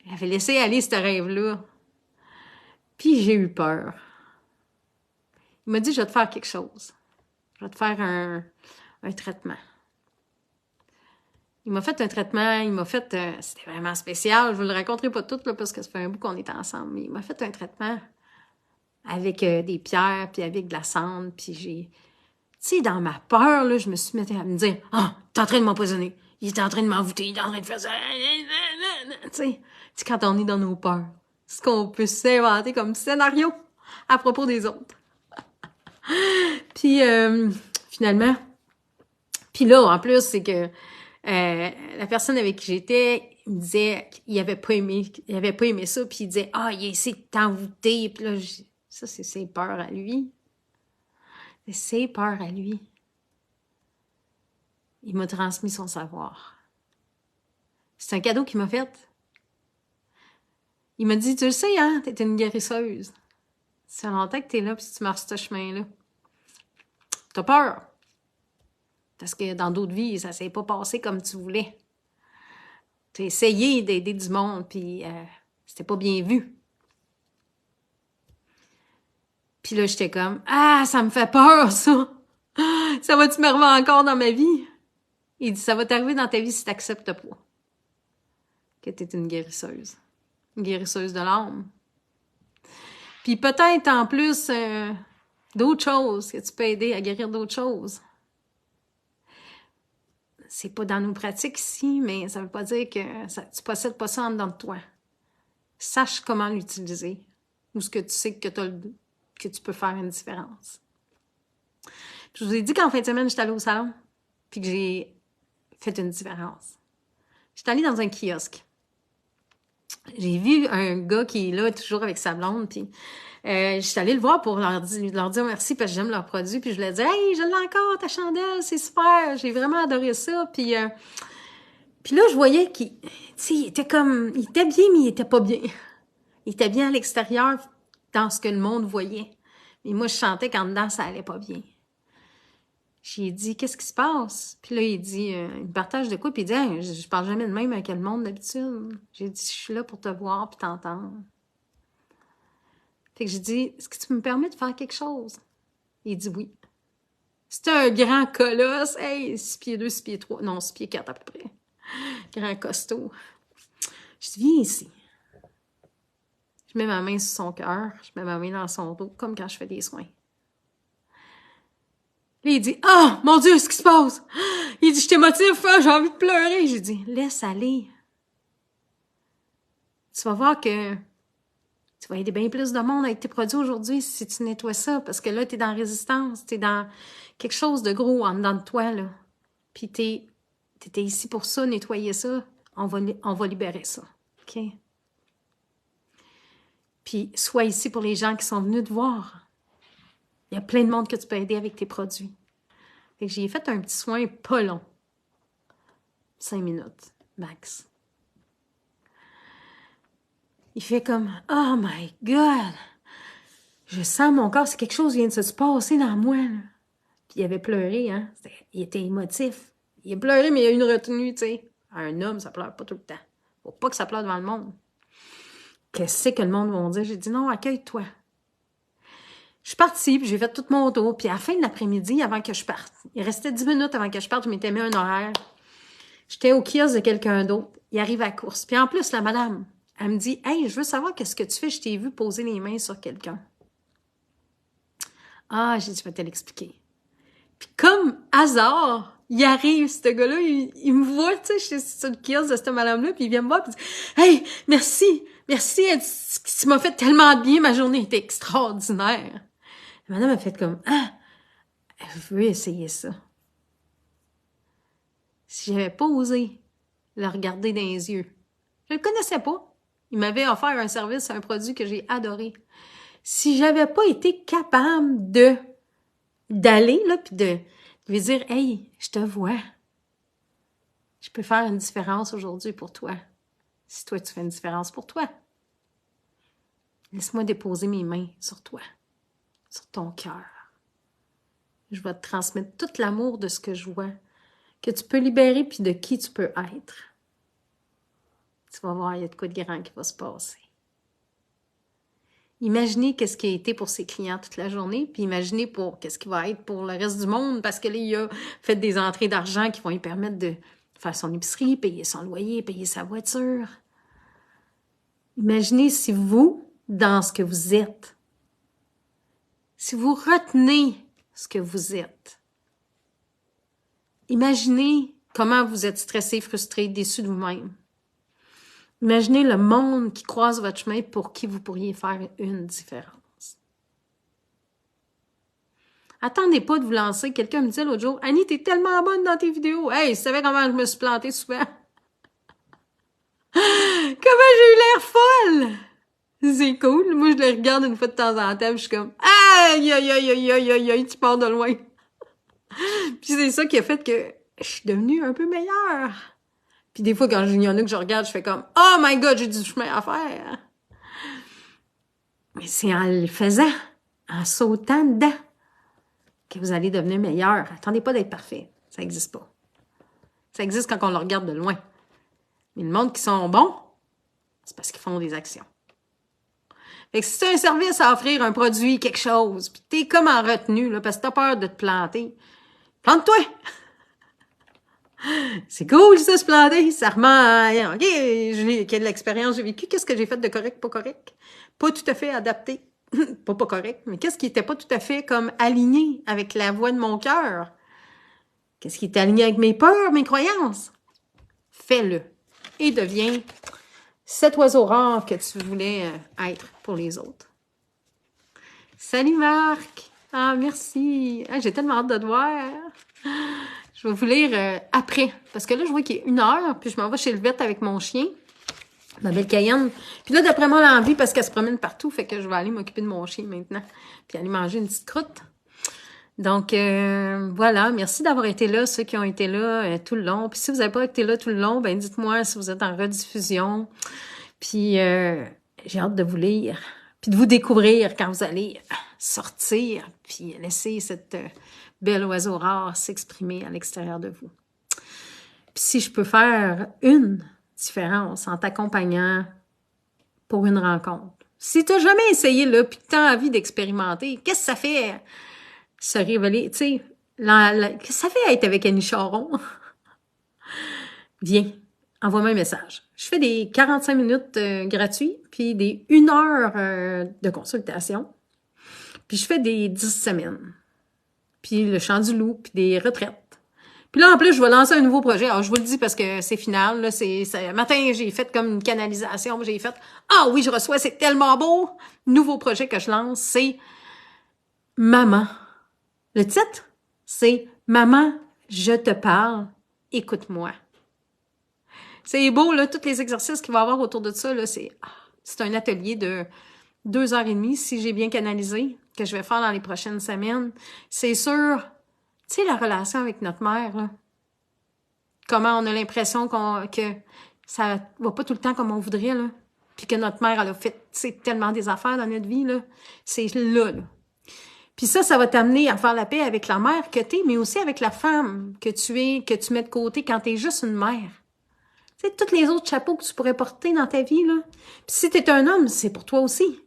Il avait laissé aller ce rêve-là. Puis j'ai eu peur. Il m'a dit, je vais te faire quelque chose. Je vais te faire un traitement. Il m'a fait un traitement, il m'a fait... c'était vraiment spécial, je vous le raconterai pas tout, là, parce que ça fait un bout qu'on est ensemble, mais il m'a fait un traitement avec des pierres, puis avec de la cendre, puis j'ai... Tu sais, dans ma peur, là, je me suis mis à me dire, « Ah, t'es en train de m'empoisonner, il est en train de m'envoûter, il est en train de faire ça... » Tu sais, quand on est dans nos peurs, ce qu'on peut s'inventer comme scénario à propos des autres. Puis, finalement... Puis là, en plus, c'est que la personne avec qui j'étais, il me disait qu'il avait pas aimé ça, puis il disait, il a essayé de t'envoûter, puis là, ça, c'est ses peurs à lui. C'est ses peurs à lui. Il m'a transmis son savoir. C'est un cadeau qu'il m'a fait. Il m'a dit, tu le sais, hein, t'es une guérisseuse. Ça fait longtemps que t'es là, puis tu marches ce chemin-là. T'as peur. Parce que dans d'autres vies, ça s'est pas passé comme tu voulais. Tu as essayé d'aider du monde, puis c'était pas bien vu. Puis là, j'étais comme, ah, ça me fait peur, ça! Ça va-tu m'arriver encore dans ma vie? Il dit, ça va t'arriver dans ta vie si t'acceptes pas que t'es une guérisseuse de l'âme. Puis peut-être en plus d'autres choses, que tu peux aider à guérir d'autres choses. C'est pas dans nos pratiques ici, mais ça veut pas dire que tu possèdes pas ça en dedans de toi. Sache comment l'utiliser, ou ce que tu sais que tu peux faire une différence. Puis je vous ai dit qu'en fin de semaine, j'étais allée au salon, puis que j'ai fait une différence. J'étais allée dans un kiosque. J'ai vu un gars qui est là, toujours avec sa blonde, puis je suis allée le voir pour leur dire merci parce que j'aime leurs produits, puis je leur ai dit « Hey, je l'ai encore, ta chandelle, c'est super, j'ai vraiment adoré ça. » Puis là, je voyais qu'il était bien, mais il était pas bien. Il était bien à l'extérieur, dans ce que le monde voyait. Mais moi, je sentais qu'en dedans, ça allait pas bien. J'ai dit, qu'est-ce qui se passe? Puis là, il dit, il partage de quoi? Puis il dit, hey, je parle jamais de même avec le monde d'habitude. J'ai dit, je suis là pour te voir puis t'entendre. Fait que j'ai dit, est-ce que tu me permets de faire quelque chose? Il dit oui. C'était un grand colosse. Hey, 6 pieds 2, 6 pieds 3. Non, 6 pieds 4 à peu près. Grand costaud. Je dis, viens ici. Je mets ma main sur son cœur. Je mets ma main dans son dos, comme quand je fais des soins. Là, il dit, ah, mon Dieu, ce qui se passe? Il dit, je t'émotive, j'ai envie de pleurer. J'ai dit, laisse aller. Tu vas voir que tu vas aider bien plus de monde avec tes produits aujourd'hui si tu nettoies ça, parce que là, t'es dans la résistance, t'es dans quelque chose de gros en dedans de toi, là. Puis t'étais ici pour ça, nettoyer ça, on va libérer ça, OK? Puis sois ici pour les gens qui sont venus te voir. Il y a plein de monde que tu peux aider avec tes produits. Fait que j'ai fait un petit soin pas long. 5 minutes, max. Il fait comme « Oh my God! Je sens mon corps, c'est quelque chose qui vient de se passer dans moi. » Puis il avait pleuré, hein? Il était émotif. Il a pleuré, mais il y a une retenue, tu sais. Un homme, ça pleure pas tout le temps. Faut pas que ça pleure devant le monde. Qu'est-ce que le monde va dire? J'ai dit « Non, accueille-toi. » Je suis partie, puis j'ai fait tout mon tour. Puis à la fin de l'après-midi, avant que je parte, il restait 10 minutes avant que je parte, je m'étais mis un horaire. J'étais au kiosque de quelqu'un d'autre. Il arrive à la course. Puis en plus, la madame, elle me dit « Hey, je veux savoir qu'est-ce que tu fais. Je t'ai vu poser les mains sur quelqu'un. » Ah, j'ai dit « Je vais te l'expliquer. » Puis comme hasard, il arrive, ce gars-là, il me voit, tu sais, je suis sur le kiosque de cette madame-là, puis il vient me voir, puis il dit « Hey, merci, elle dit, tu m'as fait tellement de bien, ma journée était extraordinaire. » La madame a fait comme « Ah, elle veut essayer ça. » Si j'avais pas osé le regarder dans les yeux, je le connaissais pas. Il m'avait offert un service, un produit que j'ai adoré. Si j'avais pas été capable d'aller, là, puis de lui dire « Hey, je te vois. Je peux faire une différence aujourd'hui pour toi. Si toi, tu fais une différence pour toi. Laisse-moi déposer mes mains sur toi, sur ton cœur. Je vais te transmettre tout l'amour de ce que je vois, que tu peux libérer puis de qui tu peux être. Tu vas voir, il y a de quoi de grand qui va se passer. » Imaginez qu'est-ce qui a été pour ses clients toute la journée, puis imaginez pour qu'est-ce qui va être pour le reste du monde, parce que là, il a fait des entrées d'argent qui vont lui permettre de faire son épicerie, payer son loyer, payer sa voiture. Imaginez si vous, dans ce que vous êtes, si vous retenez ce que vous êtes, imaginez comment vous êtes stressé, frustré, déçu de vous-même. Imaginez le monde qui croise votre chemin pour qui vous pourriez faire une différence. Attendez pas de vous lancer. Quelqu'un me disait l'autre jour, « Annie, t'es tellement bonne dans tes vidéos. » Hey, tu savais comment je me suis plantée souvent? Comment j'ai eu l'air folle! C'est cool. Moi, je le regarde une fois de temps en temps, je suis comme, aïe, aïe, aïe, aïe, aïe, aïe, aïe, tu pars de loin. Puis c'est ça qui a fait que je suis devenue un peu meilleure. Puis des fois, quand il y en a que je regarde, je fais comme, oh my God, j'ai du chemin à faire. Mais c'est en le faisant, en sautant dedans, que vous allez devenir meilleur. Attendez pas d'être parfait. Ça n'existe pas. Ça existe quand on le regarde de loin. Mais le monde qui sont bons, c'est parce qu'ils font des actions. Fait que si tu as un service à offrir, un produit, quelque chose, puis t'es comme en retenue, là, parce que t'as peur de te planter, plante-toi! C'est cool, ça, se planter. Ça remet, OK, j'ai de l'expérience, j'ai vécu. Qu'est-ce que j'ai fait de correct, pas correct? Pas tout à fait adapté. Pas correct, mais qu'est-ce qui était pas tout à fait comme aligné avec la voix de mon cœur? Qu'est-ce qui est aligné avec mes peurs, mes croyances? Fais-le. Et deviens cet oiseau rare que tu voulais être pour les autres. Salut Marc! Ah, merci! Ah, j'ai tellement hâte de te voir! Je vais vous lire après, parce que là, je vois qu'il est 1h, puis je m'en vais chez le vet avec mon chien, ma belle Cayenne. Puis là, d'après moi, elle a envie parce qu'elle se promène partout, fait que je vais aller m'occuper de mon chien maintenant, puis aller manger une petite croûte. Donc, voilà, merci d'avoir été là, ceux qui ont été là tout le long. Puis si vous n'avez pas été là tout le long, ben dites-moi si vous êtes en rediffusion. Puis j'ai hâte de vous lire, puis de vous découvrir quand vous allez sortir, puis laisser cette bel oiseau rare s'exprimer à l'extérieur de vous. Puis si je peux faire une différence en t'accompagnant pour une rencontre. Si tu n'as jamais essayé, là, puis que tu as envie d'expérimenter, qu'est-ce que ça fait se révéler? Tu sais, qu'est-ce que ça fait être avec Annie Charon? Viens, envoie-moi un message. Je fais des 45 minutes gratuits, puis des 1 heure de consultation. Puis je fais des 10 semaines. Puis le chant du loup, puis des retraites. Puis là, en plus, je vais lancer un nouveau projet. Alors, je vous le dis parce que c'est final. Là, matin, j'ai fait comme une canalisation. J'ai fait « Ah oui, je reçois, c'est tellement beau! » Nouveau projet que je lance, c'est « Maman ». Le titre, c'est « Maman, je te parle, écoute-moi ». C'est beau, là, tous les exercices qu'il va y avoir autour de ça, là, c'est un atelier de 2h30, si j'ai bien canalisé, que je vais faire dans les prochaines semaines. C'est sûr, tu sais, la relation avec notre mère, là, comment on a l'impression que ça va pas tout le temps comme on voudrait, là, puis que notre mère, elle a fait tellement des affaires dans notre vie, là, c'est là. Puis ça va t'amener à faire la paix avec la mère que t'es, mais aussi avec la femme que tu es, que tu mets de côté quand t'es juste une mère. Tu sais, tous les autres chapeaux que tu pourrais porter dans ta vie, là. Puis si t'es un homme, c'est pour toi aussi.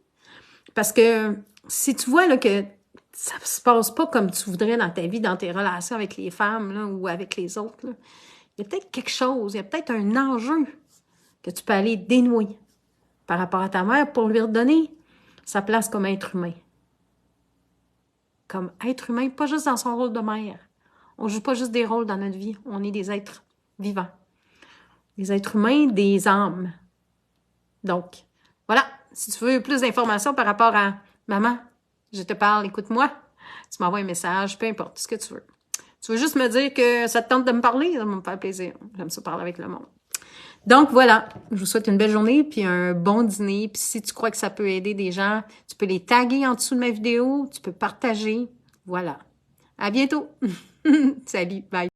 Parce que si tu vois là, que ça se passe pas comme tu voudrais dans ta vie, dans tes relations avec les femmes là, ou avec les autres, là, il y a peut-être quelque chose, il y a peut-être un enjeu que tu peux aller dénouer par rapport à ta mère pour lui redonner sa place comme être humain. Comme être humain, pas juste dans son rôle de mère. On joue pas juste des rôles dans notre vie, on est des êtres vivants. Des êtres humains, des âmes. Donc, voilà. Si tu veux plus d'informations par rapport à « Maman, je te parle, écoute-moi », tu m'envoies un message, peu importe, ce que tu veux. Tu veux juste me dire que ça te tente de me parler, ça va me faire plaisir. J'aime ça parler avec le monde. Donc, voilà. Je vous souhaite une belle journée, puis un bon dîner. Puis si tu crois que ça peut aider des gens, tu peux les taguer en dessous de ma vidéo, tu peux partager. Voilà. À bientôt. Salut, bye.